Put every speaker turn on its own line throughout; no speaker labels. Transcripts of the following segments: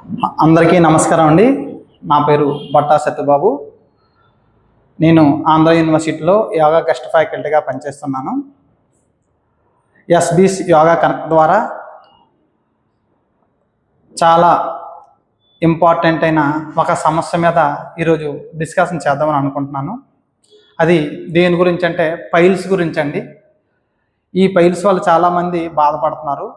అందరికీ నమస్కారం అండి. నా పేరు బట్టా సత్యబాబు. నేను ఆంధ్ర యూనివర్సిటీలో యోగా గెస్ట్ ఫ్యాకల్టీగా పనిచేస్తున్నాను. ఎస్బీస్ యోగా కనెక్ట్ ద్వారా చాలా ఇంపార్టెంట్ అయిన ఒక సమస్య మీద ఈరోజు డిస్కషన్ చేద్దామని అనుకుంటున్నాను. అది దేని గురించి అంటే పైల్స్ గురించి అండి. ఈ పైల్స్ వల్ల చాలామంది బాధపడుతున్నారు.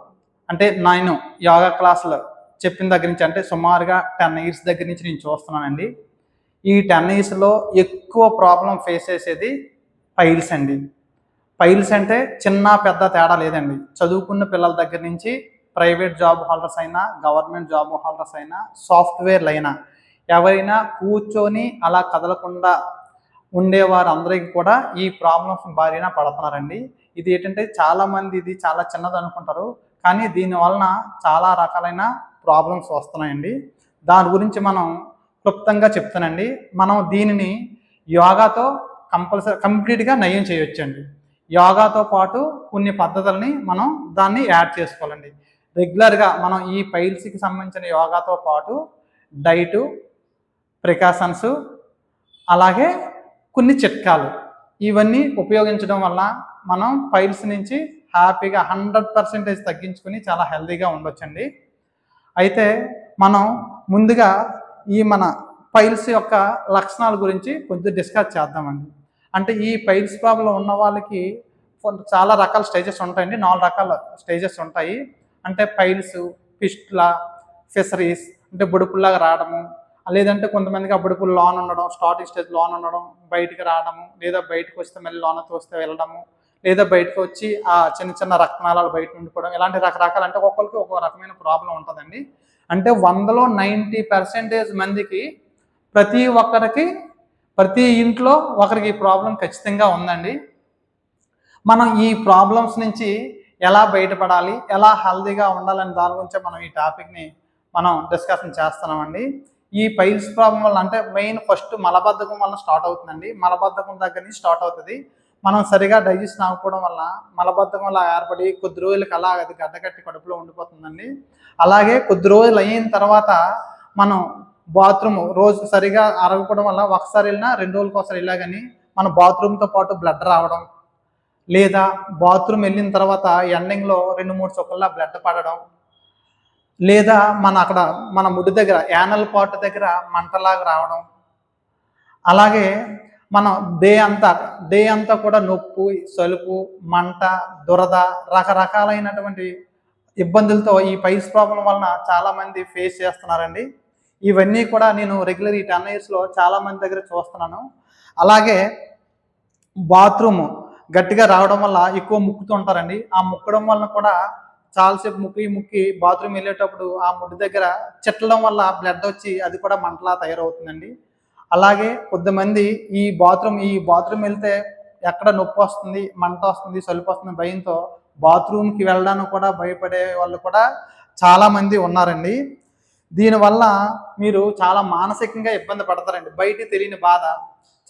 అంటే నేను యోగా క్లాసులు చెప్పిన దగ్గర నుంచి అంటే సుమారుగా 10 ఇయర్స్ దగ్గర నుంచి నేను చూస్తున్నానండి. ఈ 10 ఇయర్స్లో ఎక్కువ ప్రాబ్లం ఫేస్ చేసేది పైల్స్ అండి. పైల్స్ అంటే చిన్న పెద్ద తేడా లేదండి. చదువుకున్న పిల్లల దగ్గర నుంచి ప్రైవేట్ జాబ్ హోల్డర్స్ అయినా, గవర్నమెంట్ జాబ్ హోల్డర్స్ అయినా, సాఫ్ట్వేర్లు అయినా ఎవరైనా కూర్చొని అలా కదలకుండా ఉండేవారందరికీ కూడా ఈ ప్రాబ్లమ్స్ బారిన పడుతున్నారండి. ఇది ఏంటంటే చాలామంది ఇది చాలా చిన్నది అనుకుంటారు, కానీ దీనివలన చాలా రకాలైన ప్రాబ్లమ్స్ వస్తున్నాయండి. దాని గురించి మనం క్లుప్తంగా చెప్తానండి. మనం దీనిని యోగాతో కంప్లీట్గా నయం చేయొచ్చండి. యోగాతో పాటు కొన్ని పద్ధతులని మనం దాన్ని యాడ్ చేసుకోవాలండి. రెగ్యులర్గా మనం ఈ పైల్స్కి సంబంధించిన యోగాతో పాటు డైటు, ప్రికాషన్స్, అలాగే కొన్ని చిట్కాలు ఇవన్నీ ఉపయోగించడం వల్ల మనం పైల్స్ నుంచి హ్యాపీగా 100% తగ్గించుకుని చాలా హెల్తీగా ఉండొచ్చండి. అయితే మనం ముందుగా ఈ మన పైల్స్ యొక్క లక్షణాల గురించి కొంచెం డిస్కస్ చేద్దామండి. అంటే ఈ పైల్స్ ప్రాబ్లం ఉన్న వాళ్ళకి చాలా రకాల స్టేజెస్ ఉంటాయండి. 4 రకాల స్టేజెస్ ఉంటాయి. అంటే పైల్స్, ఫిస్టులా, ఫిషరీస్ అంటే బుడుపుల్లాగా రావడము, లేదంటే కొంతమందికి ఆ బుడుపులు లోన్ ఉండడం, స్టార్టింగ్ స్టేజ్ లోన్ ఉండడం, బయటికి రావడము, లేదా బయటకు వస్తే మళ్ళీ లోన తోస్తే వెళ్ళడము, లేదా బయటకు వచ్చి ఆ చిన్న చిన్న రక్తనాళాలు బయట ఉండిపోవడం, ఇలాంటి రకరకాలు అంటే ఒక్కొక్కరికి ఒక్కొక్క రకమైన ప్రాబ్లం ఉంటుందండి. అంటే 100లో 90% మందికి ప్రతి ఒక్కరికి ప్రతి ఇంట్లో ఒకరికి ఈ ప్రాబ్లం ఖచ్చితంగా ఉందండి. మనం ఈ ప్రాబ్లమ్స్ నుంచి ఎలా బయటపడాలి, ఎలా హెల్తీగా ఉండాలని దాని గురించే మనం ఈ టాపిక్ని మనం డిస్కషన్ చేస్తున్నామండి. ఈ పైల్స్ ప్రాబ్లం వల్ల అంటే మెయిన్ ఫస్ట్ మలబద్ధకం వల్ల స్టార్ట్ అవుతుందండి. మలబద్ధకం దగ్గర నుంచి స్టార్ట్ అవుతుంది. మనం సరిగా డైజెషన్ ఆగిపోవడం వల్ల మలబద్ధకం వల్ల ఏర్పడి కొద్ది రోజులకి అలా అది గడ్డకట్టి కడుపులో ఉండిపోతుందండి. అలాగే కొద్ది రోజులు అయిన తర్వాత మనం బాత్రూమ్ రోజు సరిగా అరగకపోవడం వల్ల ఒకసారి వెళ్ళినా 2 రోజులకి ఒకసారి వెళ్ళాగాని మన బాత్రూమ్తో పాటు బ్లడ్ రావడం, లేదా బాత్రూమ్ వెళ్ళిన తర్వాత ఎండింగ్లో 2-3 చుక్కల్లా బ్లడ్ పడడం, లేదా మన ముడి దగ్గర యానల్ పార్ట్ దగ్గర మంటలాగా రావడం, అలాగే మనం డే అంతా కూడా నొప్పి, సలుపు, మంట, దురద రకరకాలైనటువంటి ఇబ్బందులతో ఈ పైల్స్ ప్రాబ్లం వలన చాలామంది ఫేస్ చేస్తున్నారండి. ఇవన్నీ కూడా నేను రెగ్యులర్ ఈ 10 ఇయర్స్లో చాలామంది దగ్గర చూస్తున్నాను. అలాగే బాత్రూమ్ గట్టిగా రావడం వల్ల ఎక్కువ ముక్కుతూ ఉంటారండి. ఆ ముక్కడం వలన కూడా చాలాసేపు ముక్కి బాత్రూమ్ వెళ్ళేటప్పుడు ఆ ముడ్డు దగ్గర చిట్టడం వల్ల బ్లడ్ వచ్చి అది కూడా మంటలా తయారవుతుందండి. అలాగే కొద్దిమంది ఈ బాత్రూమ్ వెళ్తే ఎక్కడ నొప్పి వస్తుంది, మంట వస్తుంది, సలుపు వస్తుంది భయంతో బాత్రూమ్కి వెళ్ళడానికి కూడా భయపడే వాళ్ళు కూడా చాలామంది ఉన్నారండి. దీనివల్ల మీరు చాలా మానసికంగా ఇబ్బంది పడతారండి. బయట తెలియని బాధ.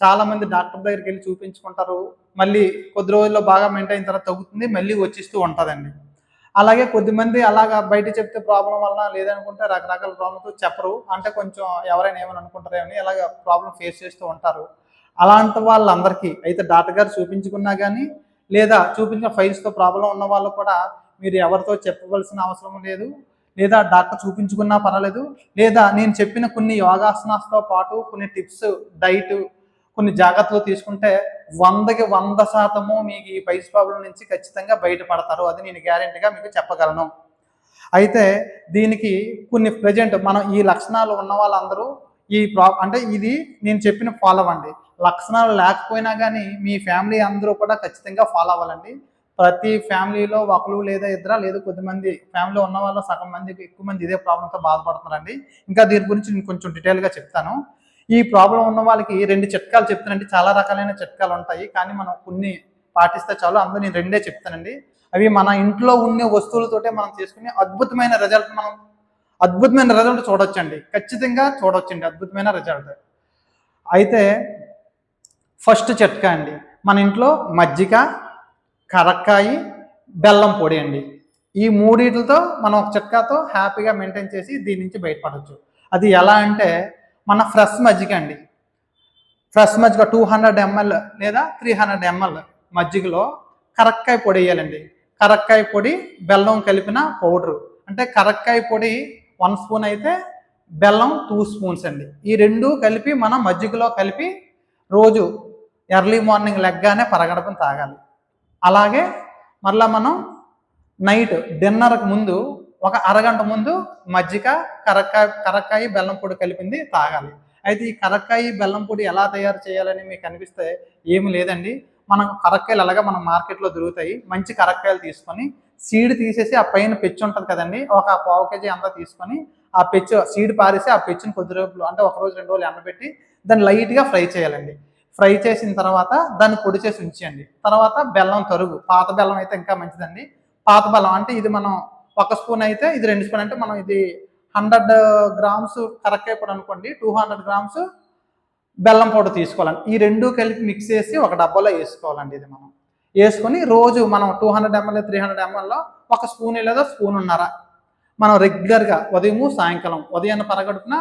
చాలామంది డాక్టర్ దగ్గరికి వెళ్ళి చూపించుకుంటారు. మళ్ళీ కొద్ది రోజుల్లో బాగా మెయింటైన్ అయిన తర్వాత తగ్గుతుంది, మళ్ళీ వచ్చిస్తూ ఉంటుందండి. అలాగే కొద్దిమంది అలాగా బయట చెప్తే ప్రాబ్లం వలన లేదనుకుంటే రకరకాల ప్రాబ్లంతో చెప్పరు. అంటే కొంచెం ఎవరైనా ఏమని అనుకుంటారేమని అలాగ ప్రాబ్లం ఫేస్ చేస్తూ ఉంటారు. అలాంటి వాళ్ళందరికీ అయితే డాక్టర్ గారు చూపించుకున్నా కానీ, లేదా చూపించిన ఫైల్స్తో ప్రాబ్లం ఉన్న వాళ్ళు కూడా మీరు ఎవరితో చెప్పవలసిన అవసరం లేదు, లేదా డాక్టర్ చూపించుకున్నా పర్వాలేదు, లేదా నేను చెప్పిన కొన్ని యోగాసనాలతో పాటు కొన్ని టిప్స్, డైట్, కొన్ని జాగ్రత్తలు తీసుకుంటే 100కి 100% మీకు ఈ పైల్స్ ప్రాబ్లం నుంచి ఖచ్చితంగా బయటపడతారు. అది నేను గ్యారెంటీగా మీకు చెప్పగలను. అయితే దీనికి కొన్ని ప్రజెంట్ మనం ఈ లక్షణాలు ఉన్న వాళ్ళందరూ అంటే ఇది నేను చెప్పిన ఫాలో అవ్వండి. లక్షణాలు లేకపోయినా కానీ మీ ఫ్యామిలీ అందరూ కూడా ఖచ్చితంగా ఫాలో అవ్వాలండి. ప్రతి ఫ్యామిలీలో ఒకరు లేదా ఇద్దరు లేదా కొద్దిమంది ఫ్యామిలీలో ఉన్న వాళ్ళు సగం మందికి ఎక్కువ మంది ఇదే ప్రాబ్లంతో బాధపడుతున్నారండి. ఇంకా దీని గురించి నేను కొంచెం డీటెయిల్గా చెప్తాను. ఈ ప్రాబ్లం ఉన్న వాళ్ళకి 2 చిట్కాలు చెప్తానండి. చాలా రకాలైన చిట్కాలు ఉంటాయి, కానీ మనం కొన్ని పాటిస్తే చాలు. అందులో నేను 2 చెప్తానండి. అవి మన ఇంట్లో ఉన్న వస్తువులతోటే మనం చేసుకునే అద్భుతమైన రిజల్ట్ చూడొచ్చండి. ఖచ్చితంగా చూడొచ్చండి అద్భుతమైన రిజల్ట్. అయితే ఫస్ట్ చిట్కా అండి, మన ఇంట్లో మజ్జిగ, కరక్కాయి, బెల్లం పొడి అండి. ఈ మూడిటితో మనం ఒక చిట్కాతో హ్యాపీగా మెయింటైన్ చేసి దీని నుంచి బయటపడవచ్చు. అది ఎలా అంటే మన ఫ్రెష్ మజ్జిగ అండి. ఫ్రెష్ మజ్జిగ 200 ml లేదా 300 ml మజ్జిగలో కరక్కాయ పొడి వేయాలండి. కరక్కాయ పొడి, బెల్లం కలిపిన పౌడరు. అంటే కరక్కాయ పొడి 1 స్పూన్ అయితే బెల్లం 2 స్పూన్స్ అండి. ఈ రెండు కలిపి మనం మజ్జిగలో కలిపి రోజు ఎర్లీ మార్నింగ్ లెగ్గానే పరగడపని తాగాలి. అలాగే మరలా మనం నైట్ డిన్నర్కి ముందు ఒక అరగంట ముందు మజ్జిగ, కరక్కాయ బెల్లం పొడి కలిపింది తాగాలి. అయితే ఈ కరక్కాయ బెల్లం పొడి ఎలా తయారు చేయాలని మీకు అనిపిస్తే ఏమి లేదండి. మనం కరక్కాయలు అలాగా మనం మార్కెట్లో దొరుకుతాయి. మంచి కరక్కాయలు తీసుకొని సీడ్ తీసేసి ఆ పైన పెచ్చు ఉంటుంది కదండి, ఒక 1/2 kg అంతా తీసుకొని ఆ పెచ్చు సీడ్ పారేసి ఆ పెచ్చుని కొద్ది రోజులు అంటే 1 రోజు 2 రోజులు ఎండబెట్టి దాన్ని లైట్గా ఫ్రై చేయాలండి. ఫ్రై చేసిన తర్వాత దాన్ని పొడి చేసి ఉంచేయండి. తర్వాత బెల్లం తరుగు, పాత బెల్లం అయితే ఇంకా మంచిదండి. పాత బెల్లం అంటే ఇది మనం 1 స్పూన్ అయితే ఇది 2 స్పూన్, అంటే మనం ఇది 100 grams కరక్కాయ పొడి అనుకోండి, 200 grams బెల్లం పౌడర్ తీసుకోవాలండి. ఈ రెండు కలిపి మిక్స్ చేసి ఒక డబ్బాలో వేసుకోవాలండి. ఇది మనం వేసుకొని రోజు మనం 200 ml 300 mlలో 1 స్పూన్ లేదా స్పూనున్నర మనం రెగ్యులర్గా ఉదయము సాయంకాలం, ఉదయాన్ని పరగడుపున,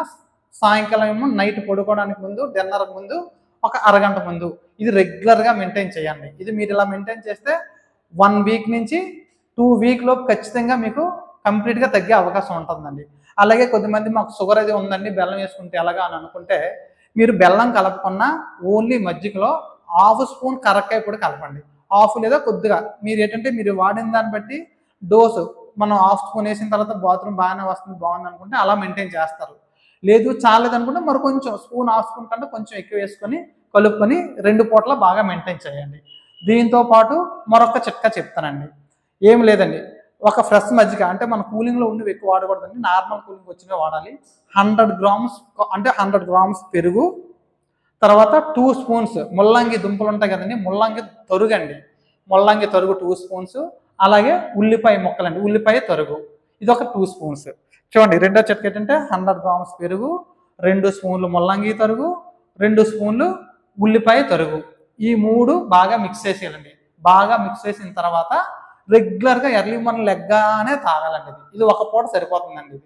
సాయంకాలం నైట్ పడుకోవడానికి ముందు, డిన్నర్కి ముందు ఒక అరగంట ముందు ఇది రెగ్యులర్గా మెయింటైన్ చేయండి. ఇది మీరు ఇలా మెయింటైన్ చేస్తే 1 వీక్ నుంచి 2 వీక్ లోపు ఖచ్చితంగా మీకు కంప్లీట్గా తగ్గే అవకాశం ఉంటుందండి. అలాగే కొద్దిమంది మాకు షుగర్ అది ఉందండి, బెల్లం వేసుకుంటే ఎలాగా అని అనుకుంటే మీరు బెల్లం కలపకుండా ఓన్లీ మజ్జిగలో 1/2 స్పూన్ కరక్కాయ పొడి కలపండి. 1/2 లేదా కొద్దిగా మీరు ఏంటంటే మీరు వాడిన దాన్ని బట్టి డోసు మనం 1/2 స్పూన్ వేసిన తర్వాత బాత్రూమ్ బాగానే వస్తుంది, బాగుంది అనుకుంటే అలా మెయింటైన్ చేస్తారు. లేదు చాలేదనుకుంటే మరి కొంచెం స్పూన్ 1/2 స్పూన్ కంటే కొంచెం ఎక్కువ వేసుకొని కలుపుకొని 2 పూటల బాగా మెయింటైన్ చేయండి. దీంతో పాటు మరొక చిట్కా చెప్తానండి. ఏం లేదండి, ఒక ఫ్రెష్ మజ్జిగ అంటే మన కూలింగ్లో ఉన్నవి ఎక్కువ వాడకూడదండి, నార్మల్ కూలింగ్ వచ్చినవి వాడాలి. 100 grams అంటే 100 grams పెరుగు, తర్వాత 2 స్పూన్స్ ముల్లంగి దుంపలు ఉంటాయి కదండి, ముల్లంగి తరుగండి. ముల్లంగి తరుగు 2 స్పూన్స్, అలాగే ఉల్లిపాయ ముక్కలండి, ఉల్లిపాయ తరుగు ఇది ఒక 2 స్పూన్స్. చూడండి, రెండో చిట్కా ఏంటంటే 100 grams పెరుగు, 2 స్పూన్లు ముల్లంగి తరుగు, 2 స్పూన్లు ఉల్లిపాయ తరుగు, ఈ 3 బాగా మిక్స్ చేసేయాలండి. బాగా మిక్స్ చేసిన తర్వాత రెగ్యులర్గా ఎర్లీ మార్నింగ్ లెగ్గానే తాగాలండి. ఇది ఒక పూట సరిపోతుందండి. ఇది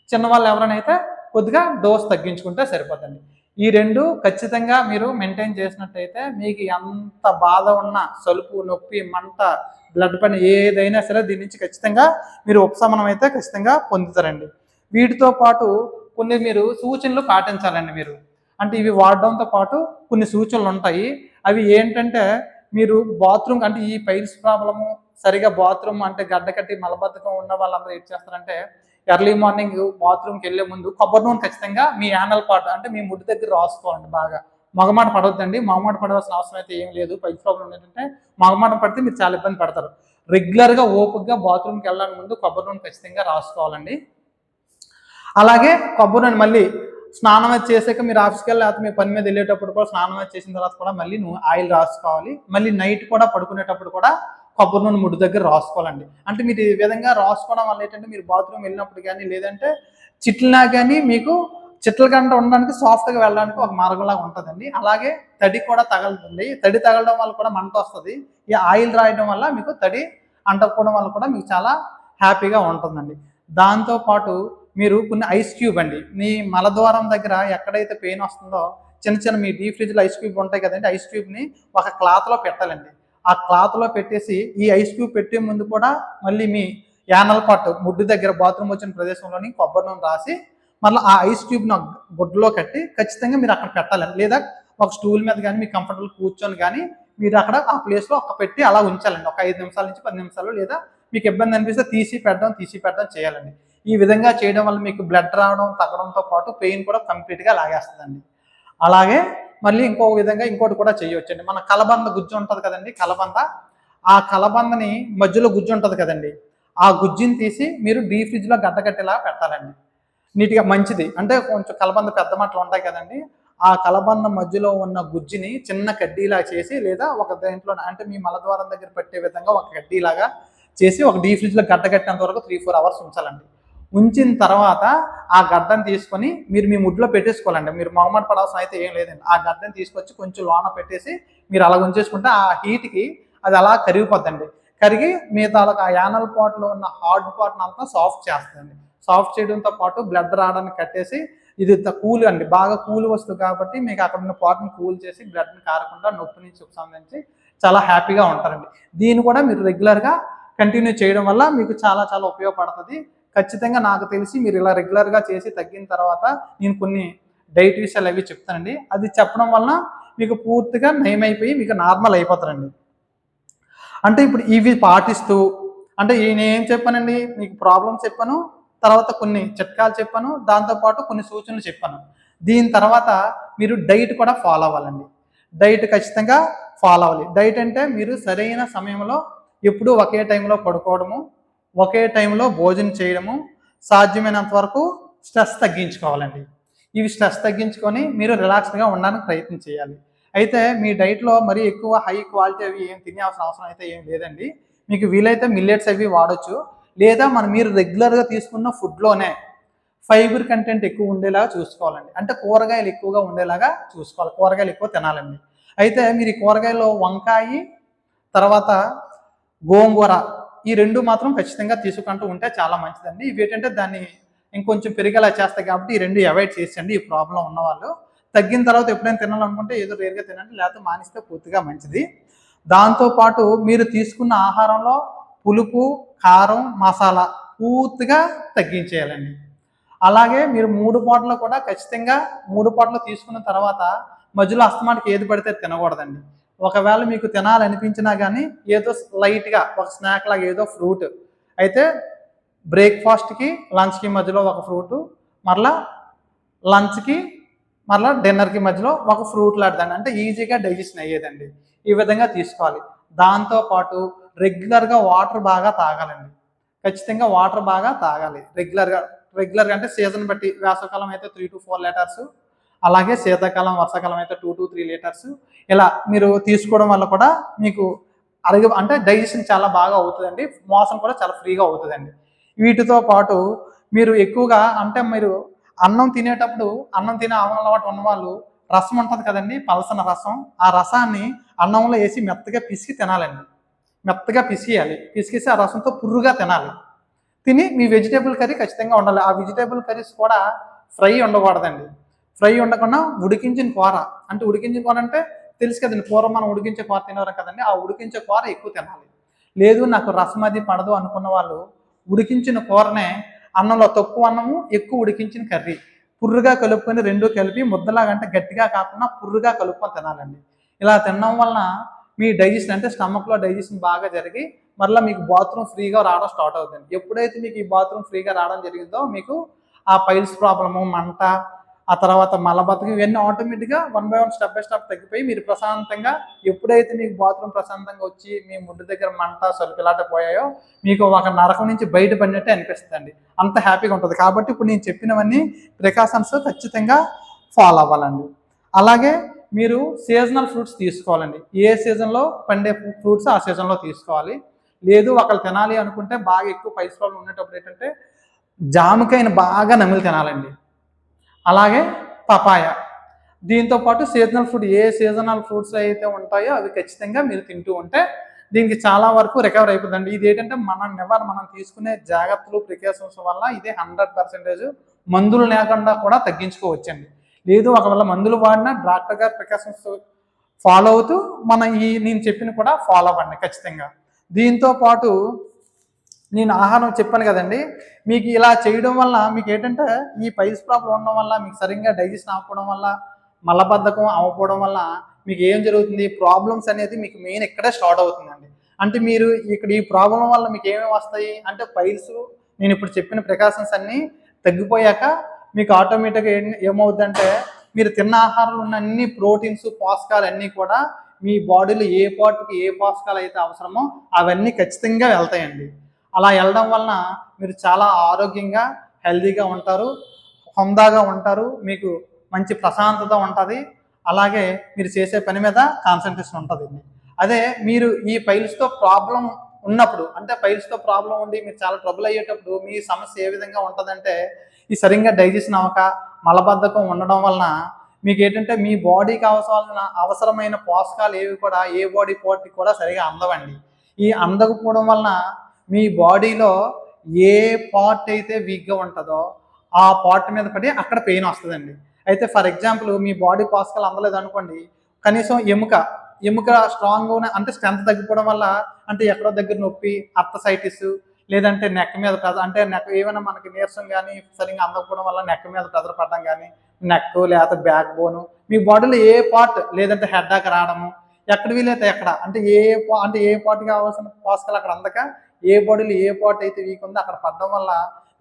చిన్నవాళ్ళు ఎవరైనా అయితే కొద్దిగా డోస్ తగ్గించుకుంటే సరిపోతుంది. ఈ రెండు ఖచ్చితంగా మీరు మెయింటైన్ చేసినట్టయితే మీకు ఎంత బాధ ఉన్నా, సలుపు, నొప్పి, మంట, బ్లడ్ పైన ఏదైనా సరే దీని నుంచి ఖచ్చితంగా మీరు ఉపశమనం అయితే ఖచ్చితంగా పొందుతారండి. వీటితో పాటు కొన్ని మీరు సూచనలు పాటించాలండి. మీరు అంటే ఇవి వాడడంతో పాటు కొన్ని సూచనలు ఉంటాయి. అవి ఏంటంటే మీరు బాత్రూమ్ అంటే ఈ పైల్స్ ప్రాబ్లము సరిగా బాత్రూమ్ అంటే గడ్డ కట్టి మలబద్ధకం ఉన్న వాళ్ళందరూ ఏం చేస్తారంటే ఎర్లీ మార్నింగ్ బాత్రూమ్కి వెళ్ళే ముందు కొబ్బరి నూనె ఖచ్చితంగా మీ యానల్ పార్ట్ అంటే మీ ముడ్డు దగ్గర రాసుకోవాలండి. బాగా మగమాట పడవద్దండి, మగమాట పడవలసిన అవసరం అయితే ఏం లేదు. పైల్స్ ప్రాబ్లం ఏంటంటే మగమాట పడితే మీరు చాలా ఇబ్బంది పడతారు. రెగ్యులర్గా ఓపికగా బాత్రూమ్కి వెళ్ళడానికి ముందు కొబ్బరి నూనె ఖచ్చితంగా రాసుకోవాలండి. అలాగే కొబ్బరి నూనె మళ్ళీ స్నానం అది చేసాక మీరు ఆఫీస్కి వెళ్ళి లేకపోతే మీ పని మీద వెళ్ళేటప్పుడు కూడా స్నానం అది చేసిన తర్వాత కూడా మళ్ళీ ఆయిల్ రాసుకోవాలి. మళ్ళీ నైట్ కూడా పడుకునేటప్పుడు కూడా కొబ్బరి నూనె ముడ్డు దగ్గర రాసుకోవాలండి. అంటే మీరు ఈ విధంగా రాసుకోవడం వల్ల ఏంటంటే మీరు బాత్రూమ్ వెళ్ళినప్పుడు కానీ లేదంటే చిట్లినా కానీ మీకు చిట్ల కంట ఉండడానికి సాఫ్ట్గా వెళ్ళడానికి ఒక మార్గంలాగా ఉంటుందండి. అలాగే తడి కూడా తగలదండి. తడి తగలడం వల్ల కూడా మంట వస్తుంది. ఈ ఆయిల్ రాయడం వల్ల మీకు తడి అంటకపోవడం వల్ల కూడా మీకు చాలా హ్యాపీగా ఉంటుందండి. దాంతోపాటు మీరు కొన్ని ఐస్ క్యూబ్ అండి, మీ మలద్వారం దగ్గర ఎక్కడైతే పెయిన్ వస్తుందో చిన్న చిన్న మీ డీప్ ఫ్రిడ్జ్లో ఐస్ క్యూబ్ ఉంటాయి కదండి, ఐస్ క్యూబ్ని ఒక క్లాత్లో పెట్టాలండి. ఆ క్లాత్లో పెట్టేసి ఈ ఐస్ క్యూబ్ పెట్టే ముందు కూడా మళ్ళీ మీ యానల్ పార్ట్ ముడ్డు దగ్గర బాత్రూమ్ వచ్చిన ప్రదేశంలోని కొబ్బరి నూనె రాసి మళ్ళీ ఆ ఐస్ క్యూబ్ని గుడ్డలో కట్టి ఖచ్చితంగా మీరు అక్కడ పెట్టాలండి. లేదా ఒక స్టూల్ మీద కానీ మీ కంఫర్టబుల్ కూర్చొని కానీ మీరు అక్కడ ఆ ప్లేస్లో ఒక పెట్టి అలా ఉంచాలండి. ఒక 5 నిమిషాల నుంచి 10 నిమిషాలు, లేదా మీకు ఇబ్బంది అనిపిస్తే తీసి పెట్టడం చేయాలండి. ఈ విధంగా చేయడం వల్ల మీకు బ్లడ్ రావడం తగ్గడంతో పాటు పెయిన్ కూడా కంప్లీట్గా లాగేస్తుందండి. అలాగే మళ్ళీ ఇంకోటి కూడా చేయవచ్చండి. మన కలబంద గుజ్జు ఉంటుంది కదండి, కలబంద, ఆ కలబందని మధ్యలో గుజ్జు ఉంటుంది కదండి, ఆ గుజ్జుని తీసి మీరు డీప్ ఫ్రిడ్జ్లో గడ్డకట్టేలా పెట్టాలండి. నీట్గా మంచిది అంటే కొంచెం కలబంద పెద్ద మట్టలు ఉంటాయి కదండి, ఆ కలబంద మధ్యలో ఉన్న గుజ్జుని చిన్న కడ్డీలా చేసి లేదా ఒక దేంట్లో అంటే మీ మలద్వారం దగ్గర పెట్టే విధంగా ఒక కడ్డీలాగా చేసి ఒక డీప్ ఫ్రిడ్జ్లో గడ్డకట్టేంత వరకు 3-4 అవర్స్ ఉంచాలండి. ఉంచిన తర్వాత ఆ గడ్డను తీసుకొని మీరు మీ ముడ్లో పెట్టేసుకోవాలండి. మీరు మొహమాట పడాల్సిన అయితే ఏం లేదండి. ఆ గడ్డను తీసుకొచ్చి కొంచెం లోన పెట్టేసి మీరు అలా ఉంచేసుకుంటే ఆ హీట్కి అది అలా కరిగిపోద్దండి. కరిగి మీ తాలూకా ఆ యానల్ పార్ట్లో ఉన్న హార్డ్ పార్ట్ని అంతా సాఫ్ట్ చేస్తుందండి. సాఫ్ట్ చేయడంతో పాటు బ్లడ్ రావడానికి కట్టేసి ఇది కూల్ అండి, బాగా కూల్ వస్తువు కాబట్టి మీకు అక్కడ ఉన్న పార్ట్ని కూల్ చేసి బ్లడ్ని కారకుండా నొప్పి నుంచి ఉపశమించి చాలా హ్యాపీగా ఉంటారండి. దీన్ని కూడా మీరు రెగ్యులర్గా కంటిన్యూ చేయడం వల్ల మీకు చాలా చాలా ఉపయోగపడుతుంది. ఖచ్చితంగా నాకు తెలిసి మీరు ఇలా రెగ్యులర్గా చేసి తగ్గిన తర్వాత నేను కొన్ని డైట్ విషయాలు అవి చెప్తానండి. అది చెప్పడం వలన మీకు పూర్తిగా నయమైపోయి మీకు నార్మల్ అయిపోతారండి. అంటే ఇప్పుడు ఇవి పాటిస్తూ అంటే నేనేం చెప్పానండి, మీకు ప్రాబ్లమ్స్ చెప్పాను, తర్వాత కొన్ని చిట్కాలు చెప్పాను, దాంతోపాటు కొన్ని సూచనలు చెప్పాను. దీని తర్వాత మీరు డైట్ కూడా ఫాలో అవ్వాలండి. డైట్ ఖచ్చితంగా ఫాలో అవ్వాలి. డైట్ అంటే మీరు సరైన సమయంలో ఎప్పుడూ ఒకే టైంలో పడుకోవడము, ఒకే టైంలో భోజనం చేయడము, సాధ్యమైనంత వరకు స్ట్రెస్ తగ్గించుకోవాలండి. ఇవి స్ట్రెస్ తగ్గించుకొని మీరు రిలాక్స్డ్గా ఉండడానికి ప్రయత్నం చేయాలి. అయితే మీ డైట్లో మరీ ఎక్కువ హై క్వాలిటీ అవి ఏం తినాల్సిన అవసరం అయితే ఏం లేదండి. మీకు వీలైతే మిల్లెట్స్ అవి వాడొచ్చు, లేదా మీరు రెగ్యులర్గా తీసుకున్న ఫుడ్లోనే ఫైబర్ కంటెంట్ ఎక్కువ ఉండేలాగా చూసుకోవాలండి. అంటే కూరగాయలు ఎక్కువగా ఉండేలాగా చూసుకోవాలి, కూరగాయలు ఎక్కువ తినాలండి. అయితే మీరు ఈ కూరగాయల్లో వంకాయ, తర్వాత గోంగూర, ఈ రెండు మాత్రం ఖచ్చితంగా తీసుకుంటూ ఉంటే చాలా మంచిదండి. ఇవి ఏంటంటే దాన్ని ఇంకొంచెం పెరిగేలా చేస్తాయి కాబట్టి ఈ రెండు అవాయిడ్ చేసండి. ఈ ప్రాబ్లం ఉన్నవాళ్ళు తగ్గిన తర్వాత ఎప్పుడైనా తినాలనుకుంటే ఏదో రేరుగా తినండి, లేకపోతే మానిస్తే పూర్తిగా మంచిది. దాంతోపాటు మీరు తీసుకున్న ఆహారంలో పులుపు, కారం, మసాలా పూర్తిగా తగ్గించేయాలండి. అలాగే మీరు 3 పూటలు కూడా ఖచ్చితంగా 3 పూటలు తీసుకున్న తర్వాత మధ్యలో అస్తమానికి ఏది పడితే తినకూడదండి. ఒకవేళ మీకు తినాలనిపించినా కానీ ఏదో లైట్గా ఒక స్నాక్ లాగా ఏదో ఫ్రూట్ అయితే బ్రేక్ఫాస్ట్కి లంచ్కి మధ్యలో ఒక ఫ్రూటు, మరలా లంచ్కి మరలా డిన్నర్కి మధ్యలో ఒక ఫ్రూట్ లాంటిదండి, అంటే ఈజీగా డైజెషన్ అయ్యేదండి. ఈ విధంగా తీసుకోవాలి. దాంతోపాటు రెగ్యులర్గా వాటర్ బాగా తాగాలండి. ఖచ్చితంగా వాటర్ బాగా తాగాలి రెగ్యులర్గా అంటే సీజన్ బట్టి వేసవకాలం అయితే 3 to 4 లీటర్స్, అలాగే శీతాకాలం వర్షాకాలం అయితే 2 to 3 లీటర్స్. ఇలా మీరు తీసుకోవడం వల్ల కూడా మీకు అంటే డైజెషన్ చాలా బాగా అవుతుందండి, మోషన్ కూడా చాలా ఫ్రీగా అవుతుందండి. వీటితో పాటు మీరు ఎక్కువగా అంటే మీరు అన్నం తినేటప్పుడు అన్నం తినే అలవాటు ఉన్నవాళ్ళు రసం ఉంటుంది కదండి, పలసన రసం, ఆ రసాన్ని అన్నంలో వేసి మెత్తగా పిసికి తినాలండి. మెత్తగా పిసియాలి, పిసికేసి ఆ రసంతో పుర్రుగా తినాలి. తిని మీ వెజిటేబుల్ కర్రీ ఖచ్చితంగా ఉండాలి. ఆ వెజిటేబుల్ కర్రీస్ కూడా ఫ్రై ఉండకూడదండి. ఫ్రై ఉండకుండా ఉడికించిన కూర, అంటే ఉడికించిన కూర అంటే తెలుసు కదండి, పూర్వం మనం ఉడికించే కూర తినేవారు కదండి, ఆ ఉడికించే కూర ఎక్కువ తినాలి. లేదు నాకు రసం అది పడదు అనుకున్న వాళ్ళు ఉడికించిన కూరనే అన్నంలో తక్కువ అన్నము ఎక్కువ ఉడికించిన కర్రీ పుర్రుగా కలుపుకొని రెండు కలిపి ముద్దలాగా, అంటే గట్టిగా కాకుండా పుర్రుగా కలుపుకొని తినాలండి. ఇలా తినడం వలన మీ డైజెషన్ అంటే స్టమక్లో డైజెషన్ బాగా జరిగి మరలా మీకు బాత్రూమ్ ఫ్రీగా రావడం స్టార్ట్ అవుతుంది. ఎప్పుడైతే మీకు ఈ బాత్రూమ్ ఫ్రీగా రావడం జరిగిందో మీకు ఆ పైల్స్ ప్రాబ్లము, మంట, ఆ తర్వాత మలబద్ధకం ఇవన్నీ ఆటోమేటిక్గా 1 by 1 స్టెప్ బై స్టెప్ తగ్గిపోయి మీరు ప్రశాంతంగా ఎప్పుడైతే మీకు బాత్రూమ్ ప్రశాంతంగా వచ్చి మీ ముడ్డు దగ్గర మంట సొలిపిలాట పోయాయో మీకు ఒక నరకం నుంచి బయటపడినట్టే అనిపిస్తుంది, అంత హ్యాపీగా ఉంటుంది. కాబట్టి ఇప్పుడు నేను చెప్పినవన్నీ ప్రికాషన్స్ ఖచ్చితంగా ఫాలో అవ్వాలండి. అలాగే మీరు సీజనల్ ఫ్రూట్స్ తీసుకోవాలండి. ఏ సీజన్లో పండే ఫ్రూట్స్ ఆ సీజన్లో తీసుకోవాలి. లేదు ఒకళ్ళు తినాలి అనుకుంటే బాగా ఎక్కువ పైల్స్ ప్రాబ్లం ఉండేటప్పుడు ఏంటంటే జామకాయను బాగా నమిలి తినాలండి. అలాగే పపాయ. దీంతో పాటు సీజనల్ ఫ్రూట్ ఏ సీజనల్ ఫ్రూట్స్ అయితే ఉంటాయో అవి ఖచ్చితంగా మీరు తింటూ ఉంటే దీనికి చాలా వరకు రికవర్ అయిపోతుందండి. ఇది ఏంటంటే మనం తీసుకునే జాగ్రత్తలు ప్రికాషన్స్ వల్ల ఇది 100% మందులు లేకుండా కూడా తగ్గించుకోవచ్చండి. లేదు ఒకవేళ మందులు వాడినా డాక్టర్ గారి ప్రికాషన్స్ ఫాలో అవుతూ నేను చెప్పిన కూడా ఫాలో అవ్వండి ఖచ్చితంగా. దీంతో పాటు నేను ఆహారం చెప్పాను కదండి, మీకు ఇలా చేయడం వల్ల మీకు ఏంటంటే ఈ పైల్స్ ప్రాబ్లం ఉండడం వల్ల మీకు సరిగ్గా డైజెషన్ అవ్వకపోవడం వల్ల, మలబద్ధకం అవ్వకపోవడం వల్ల మీకు ఏం జరుగుతుంది, ప్రాబ్లమ్స్ అనేది మీకు మెయిన్ ఇక్కడే స్టార్ట్ అవుతుందండి. అంటే మీరు ఇక్కడ ఈ ప్రాబ్లం వల్ల మీకు ఏమేమి వస్తాయి అంటే పైల్స్, నేను ఇప్పుడు చెప్పిన ప్రికాషన్స్ అన్నీ తగ్గిపోయాక మీకు ఆటోమేటిక్గా ఏమవుతుందంటే మీరు తిన్న ఆహారంలో ఉన్న అన్ని ప్రోటీన్స్, పోషకాలు అన్నీ కూడా మీ బాడీలో ఏ పార్ట్కి ఏ పోషకాలు అయితే అవసరమో అవన్నీ ఖచ్చితంగా వెళ్తాయండి. అలా వెళ్ళడం వలన మీరు చాలా ఆరోగ్యంగా హెల్తీగా ఉంటారు, హుందాగా ఉంటారు, మీకు మంచి ప్రశాంతత ఉంటుంది. అలాగే మీరు చేసే పని మీద కాన్సన్ట్రేషన్ ఉంటుందండి. అదే మీరు ఈ పైల్స్తో ప్రాబ్లం ఉన్నప్పుడు, అంటే పైల్స్తో ప్రాబ్లం ఉండి మీరు చాలా ట్రబుల్ అయ్యేటప్పుడు మీ సమస్య ఏ విధంగా ఉంటుందంటే ఈ సరిగ్గా డైజెషన్ అవ్వక మలబద్ధకం ఉండడం వలన మీకు ఏంటంటే మీ బాడీకి అవసరమైన పోషకాలు ఏవి కూడా ఏ బాడీ పార్ట్కి కూడా సరిగా అందవండి. ఈ అందకపోవడం వలన మీ బాడీలో ఏ పార్ట్ అయితే వీక్గా ఉంటుందో ఆ పార్ట్ మీద పడి అక్కడ పెయిన్ వస్తుందండి. అయితే for example me body pascal అందలేదు అనుకోండి, కనీసం ఎముక స్ట్రాంగ్గా అంటే స్ట్రెంత్ తగ్గిపోవడం వల్ల అంటే ఎక్కడో దగ్గర నొప్పి, అర్థసైటిస్, లేదంటే నెక్ మీద ప్రెజర్, అంటే నెక్ ఏమైనా మనకి నీరసం కానీ సరిగ్గా అందకపోవడం వల్ల నెక్ మీద ప్రెజర్ పడడం కానీ, నెక్ లేకపోతే బ్యాక్ బోను, మీ బాడీలో ఏ పార్ట్, లేదంటే హెడ్డాక్ రావడము, ఎక్కడ వీలైతే ఎక్కడ అంటే అంటే ఏ పార్ట్కి కావాల్సిన పాస్కల్ అక్కడ అందక ఏ బాడీలో ఏ పార్ట్ అయితే వీక్ ఉందో అక్కడ పడడం వల్ల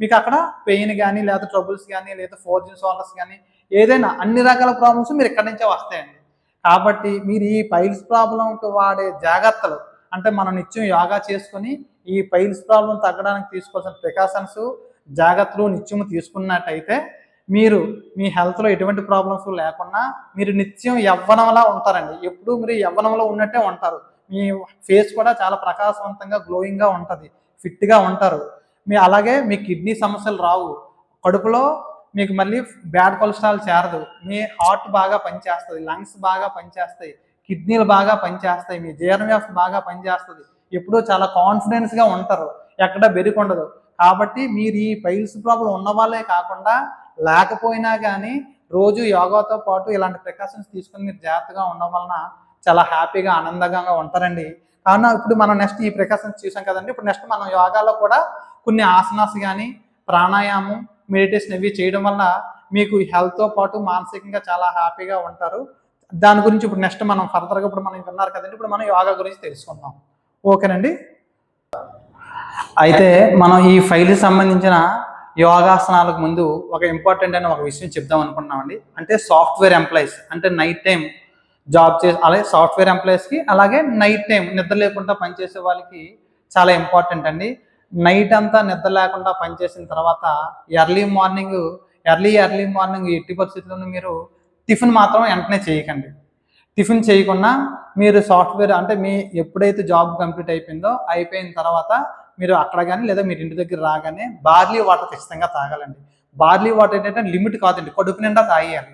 మీకు అక్కడ పెయిన్ కానీ, లేదా ట్రబుల్స్ కానీ, లేదా ఫోర్జిన్ సోల్డర్స్ కానీ, ఏదైనా అన్ని రకాల ప్రాబ్లమ్స్ మీరు ఇక్కడి నుంచే వస్తాయండి. కాబట్టి మీరు ఈ పైల్స్ ప్రాబ్లంకి వాడే జాగ్రత్తలు, అంటే మనం నిత్యం యోగా చేసుకొని ఈ పైల్స్ ప్రాబ్లం తగ్గడానికి తీసుకోవాల్సిన ప్రికాషన్స్, జాగ్రత్తలు నిత్యం తీసుకున్నట్టయితే మీరు మీ హెల్త్లో ఎటువంటి ప్రాబ్లమ్స్ లేకుండా మీరు నిత్యం యవ్వనంలా ఉంటారండి. ఎప్పుడు మీరు యవ్వనంలో ఉన్నట్టే ఉంటారు. మీ ఫేస్ కూడా చాలా ప్రకాశవంతంగా గ్లోయింగ్గా ఉంటుంది, ఫిట్గా ఉంటారు. అలాగే మీ కిడ్నీ సమస్యలు రావు, కడుపులో మీకు మళ్ళీ బ్యాడ్ కొలెస్ట్రాల్ చేరదు, మీ హార్ట్ బాగా పనిచేస్తుంది, లంగ్స్ బాగా పనిచేస్తాయి, కిడ్నీలు బాగా పనిచేస్తాయి, మీ జీర్ణ వ్యవస్థ బాగా పనిచేస్తుంది, ఎప్పుడూ చాలా కాన్ఫిడెన్స్గా ఉంటారు, ఎక్కడ బెరుకుండదు. కాబట్టి మీరు ఈ పైల్స్ ప్రాబ్లం ఉన్న వాళ్ళే కాకుండా లేకపోయినా కానీ రోజు యోగాతో పాటు ఇలాంటి ప్రికాషన్స్ తీసుకుని మీరు జాగ్రత్తగా ఉండడం వలన చాలా హ్యాపీగా ఆనందంగా ఉంటారండి. కావున ఇప్పుడు మనం నెక్స్ట్ ఈ ప్రికాషన్స్ చూసాం కదండి, ఇప్పుడు నెక్స్ట్ మనం యోగాలో కూడా కొన్ని ఆసనాస్ కానీ, ప్రాణాయామం, మెడిటేషన్ ఇవి చేయడం వల్ల మీకు హెల్త్తో పాటు మానసికంగా చాలా హ్యాపీగా ఉంటారు. దాని గురించి ఇప్పుడు నెక్స్ట్ మనం ఫర్దర్గా ఇప్పుడు మనం విన్నారు కదండి, ఇప్పుడు మనం యోగా గురించి తెలుసుకుందాం. ఓకేనండి. అయితే మనం ఈ ఫైల్కి సంబంధించిన యోగాసనాలకు ముందు ఒక ఇంపార్టెంట్ అయిన ఒక విషయం చెప్దాం అనుకుంటున్నామండి. అంటే సాఫ్ట్వేర్ ఎంప్లాయీస్, అంటే నైట్ టైం జాబ్ చేసి, అలాగే సాఫ్ట్వేర్ ఎంప్లాయీస్కి, అలాగే నైట్ టైం నిద్ర లేకుండా పనిచేసే వాళ్ళకి చాలా ఇంపార్టెంట్ అండి. నైట్ అంతా నిద్ర లేకుండా పనిచేసిన తర్వాత ఎర్లీ మార్నింగ్ ఎట్టి పరిస్థితుల్లోనూ మీరు టిఫిన్ మాత్రం వెంటనే చేయకండి. టిఫిన్ చేయకుండా మీరు సాఫ్ట్వేర్, అంటే మీ ఎప్పుడైతే జాబ్ కంప్లీట్ అయిపోయిన తర్వాత మీరు అక్కడ కానీ లేదా మీరు ఇంటి దగ్గర రాగానే బార్లీ వాటర్ ఖచ్చితంగా తాగాలండి. బార్లీ వాటర్ ఏంటంటే లిమిట్ కాదండి, కడుపు నిండా తాగేయాలి.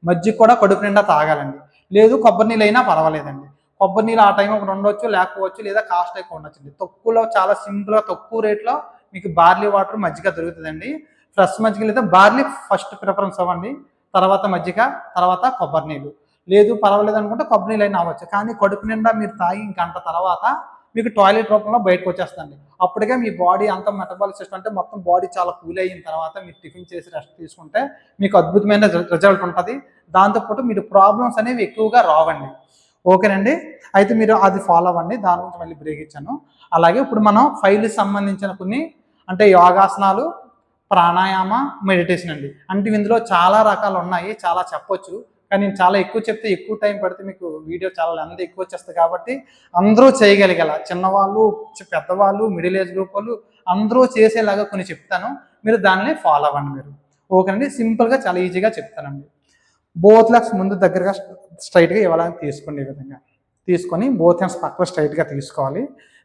మజ్జిగ కూడా కడుపు నిండా తాగాలండి. లేదు కొబ్బరి నీళ్ళు అయినా పర్వాలేదండి. కొబ్బరి నీళ్ళు ఆ టైం ఒకటి ఉండొచ్చు, లేకపోవచ్చు, లేదా కాస్ట్ ఎక్కువ ఉండొచ్చండి. తక్కువలో చాలా సింపుల్గా తక్కువ రేట్లో మీకు బార్లీ వాటర్, మజ్జిగ దొరుకుతుందండి. ఫ్రెష్ మజ్జిగ లేదా బార్లీ ఫస్ట్ ప్రిఫరెన్స్ అవ్వండి, తర్వాత మజ్జిగ, తర్వాత కొబ్బరి నీళ్ళు. లేదు పర్వాలేదు అనుకుంటే కొబ్బరి నీళ్ళు అయినా అవ్వచ్చు. కానీ కడుపు నిండా మీరు తాగి గంట తర్వాత మీకు టాయిలెట్ రూపంలో బయటకు వచ్చేస్తుంది. అప్పటికే మీ బాడీ అంతా మెటబాలిక్ సిస్టమ్, అంటే మొత్తం బాడీ చాలా కూల్ అయిన తర్వాత మీరు టిఫిన్ చేసి రెస్ట్ తీసుకుంటే మీకు అద్భుతమైన రిజల్ట్ ఉంటుంది. దాంతోపాటు మీరు ప్రాబ్లమ్స్ అనేవి ఎక్కువగా రావండి. ఓకేనండి. అయితే మీరు అది ఫాలో అవ్వండి, దాని గురించి మళ్ళీ బ్రేక్ ఇచ్చాను. అలాగే ఇప్పుడు మనం ఫైల్కి సంబంధించిన కొన్ని, అంటే యోగాసనాలు, ప్రాణాయామ, మెడిటేషన్ అండి. అంటే ఇందులో చాలా రకాలు ఉన్నాయి, చాలా చెప్పొచ్చు. కానీ నేను చాలా ఎక్కువ చెప్తే ఎక్కువ టైం పడితే మీకు వీడియో చాలా లెంత్ ఎక్కువ వచ్చేస్తుంది. కాబట్టి అందరూ చేయగలిగేల, చిన్నవాళ్ళు, పెద్దవాళ్ళు, మిడిల్ ఏజ్ గ్రూప్ వాళ్ళు అందరూ చేసేలాగా కొన్ని చెప్తాను, మీరు దాన్ని ఫాలో అవ్వండి మీరు. ఓకేనండి. సింపుల్గా చాలా ఈజీగా చెప్తానండి. బోత్ లెగ్స్ ముందు దగ్గరగా స్ట్రైట్గా ఇవ్వాలని తీసుకోండి. ఈ విధంగా తీసుకొని బోత్ హ్యాండ్స్ పక్కన స్ట్రైట్గా తీసుకోవాలి.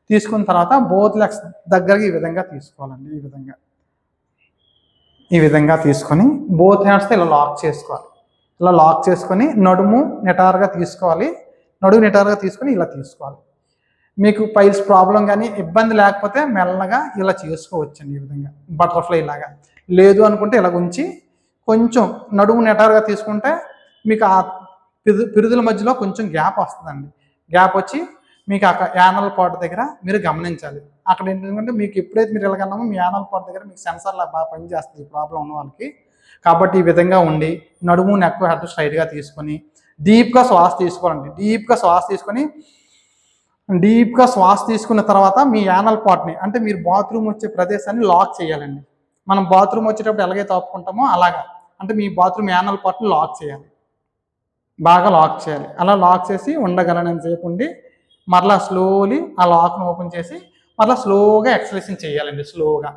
తీసుకున్న తర్వాత బోత్ లెగ్స్ దగ్గరగా ఈ విధంగా తీసుకోవాలండి. ఈ విధంగా తీసుకొని బోత్ హ్యాండ్స్తో ఇలా లాక్ చేసుకోవాలి. ఇలా లాక్ చేసుకొని నడుము నిటారుగా తీసుకోవాలి. నడుము నిటారుగా తీసుకొని ఇలా తీసుకోవాలి. మీకు పైల్స్ ప్రాబ్లం కానీ ఇబ్బంది లేకపోతే మెల్లగా ఇలా చేసుకోవచ్చండి. ఈ విధంగా బటర్ఫ్లై లాగా. లేదు అనుకుంటే ఇలా ఉంచి కొంచెం నడుము నిటారుగా తీసుకుంటే మీకు ఆ పిరుదుల మధ్యలో కొంచెం గ్యాప్ వస్తుందండి. గ్యాప్ వచ్చి మీకు అక్కడ యానల్ పార్ట్ దగ్గర మీరు గమనించాలి. అక్కడ ఏంటంటే మీకు ఎప్పుడైతే మీరు ఇలాగన్నామో మీ యానల్ పార్ట్ దగ్గర మీకు సెన్సార్లా బాగా పనిచేస్తుంది ఈ ప్రాబ్లం ఉన్న వాళ్ళకి. కాబట్టి ఈ విధంగా ఉండి నడుము, నెక్, హెడ్ స్ట్రైట్గా తీసుకొని డీప్గా శ్వాస తీసుకోవాలండి. డీప్గా శ్వాస తీసుకున్న తర్వాత మీ యానల్ పార్ట్ని, అంటే మీరు బాత్రూమ్ వచ్చే ప్రదేశాన్ని లాక్ చేయాలండి. మనం బాత్రూమ్ వచ్చేటప్పుడు ఎలాగైతే ఆపుకుంటామో అలాగా, అంటే మీ బాత్రూమ్ యానల్ పార్ట్ని లాక్ చేయాలి, బాగా లాక్ చేయాలి. అలా లాక్ చేసి ఉండగలనంతసేపు ఉండి మరలా స్లోలీ ఆ లాక్ను ఓపెన్ చేసి మరలా స్లోగా ఎక్సలేషన్ చేయాలండి. స్లోగా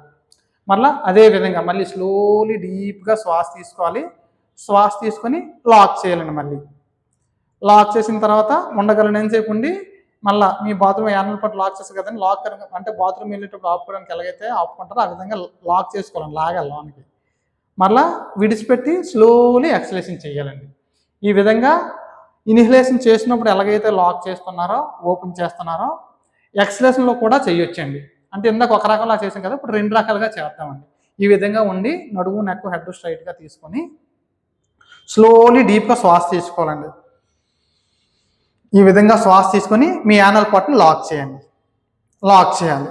మరలా అదే విధంగా మళ్ళీ స్లోలీ డీప్గా శ్వాస తీసుకోవాలి. శ్వాస తీసుకొని లాక్ చేయాలండి. మళ్ళీ లాక్ చేసిన తర్వాత ఉండగలనంతసేపు ఉండి మళ్ళీ మీ బాత్రూమ్ యానల్ పార్ట్ లాక్ చేస్తారు కదండి, లాక్ అంటే బాత్రూమ్ వెళ్ళేటప్పుడు ఆపుకోవడానికి ఎలాగైతే ఆపుకుంటారో ఆ విధంగా లాక్ చేసుకోవాలండి, లాగాలి లోనికి. మరలా విడిచిపెట్టి స్లోలీ ఎక్సలేషన్ చేయాలండి. ఈ విధంగా ఇన్హలేషన్ చేసినప్పుడు ఎలాగైతే లాక్ చేస్తున్నారో, ఓపెన్ చేస్తున్నారో, ఎక్సలేషన్లో కూడా చేయొచ్చండి. అంటే ఇందాక ఒక రకంలా చేసాం కదా, ఇప్పుడు 2 రకాలుగా చేద్దామండి. ఈ విధంగా ఉండి నడుము, నెక్, హెడ్ స్ట్రైట్గా తీసుకొని స్లోలీ డీప్గా శ్వాస తీసుకోవాలండి. ఈ విధంగా శ్వాస తీసుకొని మీ యానల్ పార్ట్ని లాక్ చేయండి. లాక్ చేయాలి.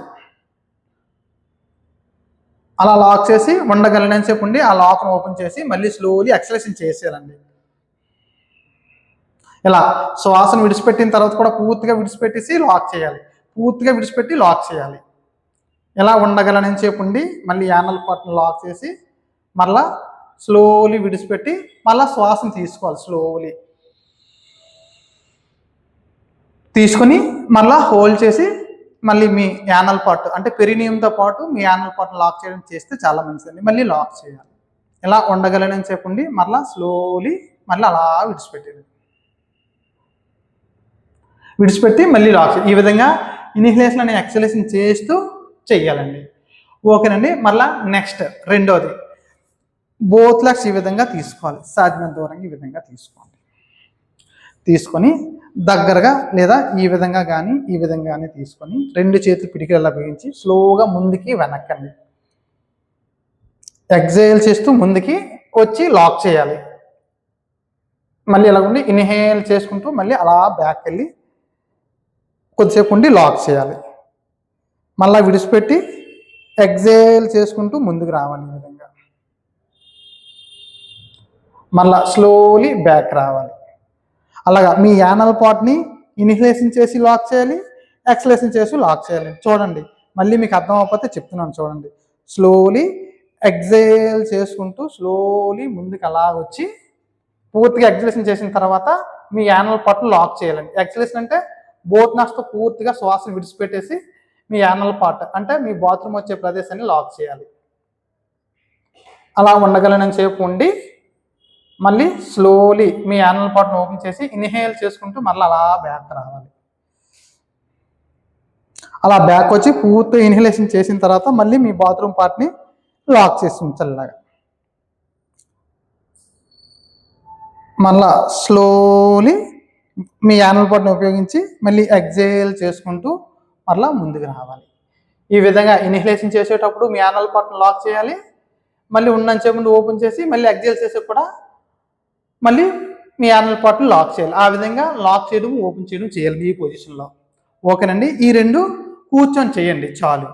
అలా లాక్ చేసి ఉండగలనని చెప్పి ఉండి ఆ లాక్ను ఓపెన్ చేసి మళ్ళీ స్లోలీ ఎక్సలేషన్ చేసేయాలండి. ఇలా శ్వాసను విడిచిపెట్టిన తర్వాత కూడా పూర్తిగా విడిచిపెట్టేసి లాక్ చేయాలి. పూర్తిగా విడిచిపెట్టి లాక్ చేయాలి. ఎలా ఉండగలనని చెప్పి ఉండి మళ్ళీ యానల్ పార్ట్ని లాక్ చేసి మళ్ళా స్లోలీ విడిచిపెట్టి మళ్ళీ శ్వాసను తీసుకోవాలి. స్లోలీ తీసుకొని మళ్ళీ హోల్డ్ చేసి మళ్ళీ మీ యానల్ పార్ట్ అంటే పెరినియంతో పాటు మీ యానల్ పార్ట్ లాక్ చేయడం చేస్తే చాలా మంచిదండి. మళ్ళీ లాక్ చేయాలి. ఎలా ఉండగలనని చెప్పండి మళ్ళీ స్లోలీ మళ్ళీ అలా విడిచిపెట్టి మళ్ళీ లాక్ చేయాలి. ఈ విధంగా ఇన్హలేషన్ అనే ఎక్సలేషన్ చేస్తూ చెయ్యాలండి. ఓకేనండి. మళ్ళీ నెక్స్ట్ రెండోది బోత్ లెగ్స్ ఈ విధంగా తీసుకోవాలి. సాధ్యమైన దూరంగా ఈ విధంగా తీసుకోండి. తీసుకొని దగ్గరగా లేదా ఈ విధంగా కానీ ఈ విధంగా కానీ తీసుకొని 2 చేతులు పిడికిలా బిగించి స్లోగా ముందుకి వెనక్కండి. ఎగ్జైల్ చేస్తూ ముందుకి వచ్చి లాక్ చేయాలి. మళ్ళీ ఇలా ఉండి ఇన్హేల్ చేసుకుంటూ మళ్ళీ అలా బ్యాక్ వెళ్ళి కొద్దిసేపు ఉండి లాక్ చేయాలి. మళ్ళీ విడిచిపెట్టి ఎగ్జైల్ చేసుకుంటూ ముందుకు రావాలి. ఈ విధంగా మళ్ళీ స్లోలీ బ్యాక్ రావాలి. అలాగా మీ యానల్ పార్ట్ని ఇన్హలేషన్ చేసి లాక్ చేయాలి, ఎక్సలేషన్ చేసి లాక్ చేయాలి. చూడండి, మళ్ళీ మీకు అర్థం అవ్వకపోతే చెప్తున్నాను చూడండి. స్లోలీ ఎగ్జైల్ చేసుకుంటూ స్లోలీ ముందుకు అలా వచ్చి పూర్తిగా ఎగ్జలేషన్ చేసిన తర్వాత మీ యానల్ పార్ట్ని లాక్ చేయాలండి. ఎగ్జలేషన్ అంటే బోత్ నోస్తో పూర్తిగా శ్వాసను విడిచిపెట్టేసి మీ యానల్ పార్ట్ అంటే మీ బాత్రూమ్ వచ్చే ప్రదేశాన్ని లాక్ చేయాలి. అలా ఉండగలనని సేపు ఉండి మళ్ళీ స్లోలీ మీ యానల్ పార్ట్ని ఓపెన్ చేసి ఇన్హేల్ చేసుకుంటూ మళ్ళీ అలా బ్యాక్ రావాలి. అలా బ్యాక్ వచ్చి పూర్తిగా ఇన్హలేషన్ చేసిన తర్వాత మళ్ళీ మీ బాత్రూమ్ పార్ట్ని లాక్ చేసి ఉంచాలిలాగా. మళ్ళా స్లోలీ మీ యానల్ పార్ట్ని ఉపయోగించి మళ్ళీ ఎగ్జేల్ చేసుకుంటూ మళ్ళీ ముందుకు రావాలి. ఈ విధంగా ఇన్హలేషన్ చేసేటప్పుడు మీ యానల్ పార్ట్ని లాక్ చేయాలి. మళ్ళీ ఉన్నంచేపు ఓపెన్ చేసి మళ్ళీ ఎగ్జేల్ చేసే కూడా మళ్ళీ మీ యానల్ పార్ట్ని లాక్ చేయాలి. ఆ విధంగా లాక్ చేయడం ఓపెన్ చేయడం చేయాలి ఈ పొజిషన్లో. ఓకేనండి. ఈ 2 కూర్చొని చేయండి చాలు.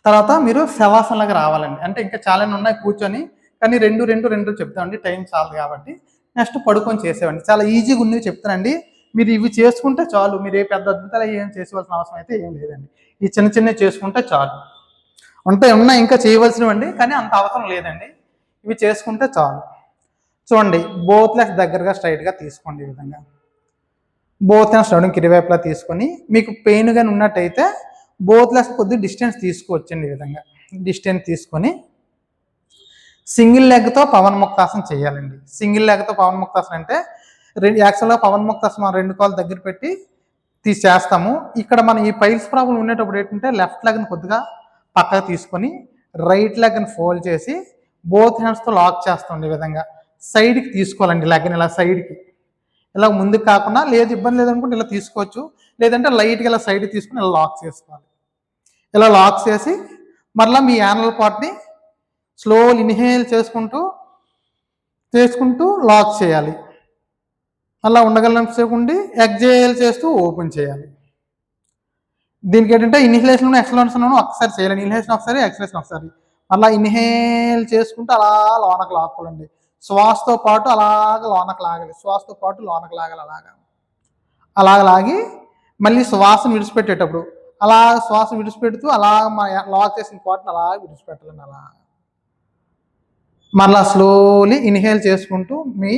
తర్వాత మీరు శవాసనలాగా రావాలండి. అంటే ఇంకా చాలా ఉన్నాయి కూర్చొని, కానీ 2 చెప్తామండి, టైం చాలు కాబట్టి. నెక్స్ట్ పడుకొని చేసేవండి. చాలా ఈజీగా ఉన్నవి చెప్తానండి. మీరు ఇవి చేసుకుంటే చాలు. మీరు ఏ పెద్ద అద్భుతాలు ఏం చేసుకోవాల్సిన అవసరం అయితే ఏం లేదండి. ఈ చిన్నవి చేసుకుంటే చాలు. ఉన్నాయి ఇంకా చేయవలసినవండి, కానీ అంత అవసరం లేదండి. ఇవి చేసుకుంటే చాలు. చూడండి, బోత్ లెగ్స్ దగ్గరగా స్ట్రైట్గా తీసుకోండి. ఈ విధంగా బోత్ లెగ్స్ నడుముకి ఇరువైపులా తీసుకొని మీకు పెయిన్ కానీ ఉన్నట్టయితే బోత్ లెగ్స్ కొద్దిగా డిస్టెన్స్ తీసుకోవచ్చండి. ఈ విధంగా డిస్టెన్స్ తీసుకొని సింగిల్ లెగ్తో పవన్ముక్తాసనం చేయాలండి. సింగిల్ లెగ్తో పవన్ముక్తాసనం అంటే యాక్చువల్గా పవన్ముక్తాసనం 2 కాళ్ళు దగ్గర పెట్టి చేస్తాము. ఇక్కడ మనం ఈ పైల్స్ ప్రాబ్లం ఉండేటప్పుడు ఏంటంటే లెఫ్ట్ లెగ్ని కొద్దిగా పక్కకు తీసుకొని రైట్ లెగ్ని ఫోల్డ్ చేసి బోత్ హ్యాండ్స్తో లాక్ చేస్తాం. ఈ విధంగా సైడ్కి తీసుకోవాలండి. లెగ్ని ఇలా సైడ్కి, ఇలా ముందుకు కాకుండా, లేదు ఇబ్బంది లేదనుకుంటే ఇలా తీసుకోవచ్చు. లేదంటే లైట్గా ఇలా సైడ్కి తీసుకుని ఇలా లాక్ చేసుకోవాలి. ఇలా లాక్ చేసి మళ్ళీ మీ యానల్ పార్ట్ని స్లో ఇన్హేల్ చేసుకుంటూ లాక్ చేయాలి. అలా ఉండగలసేపు ఉండి ఎగ్జేల్ చేస్తూ ఓపెన్ చేయాలి. దీనికి ఏంటంటే ఇన్హలేషన్ ఎక్సలేషన్ ఒకసారి చేయాలి. ఇన్హలేషన్ ఒకసారి, ఎక్సలేషన్ ఒకసారి. అలా ఇన్హేల్ చేసుకుంటూ అలా లోనకు లాక్కోవాలండి. శ్వాసతో పాటు అలాగ లోనకు లాగాలి. శ్వాసతో పాటు లోనకు లాగాలి. అలాగ లాగి మళ్ళీ శ్వాసను విడిచిపెట్టేటప్పుడు అలా శ్వాస విడిచిపెడుతూ అలా లాక్ చేసిన పార్ట్ని అలా విడిచిపెట్టాలండి. అలా మళ్ళీ స్లోలీ ఇన్హేల్ చేసుకుంటూ మీ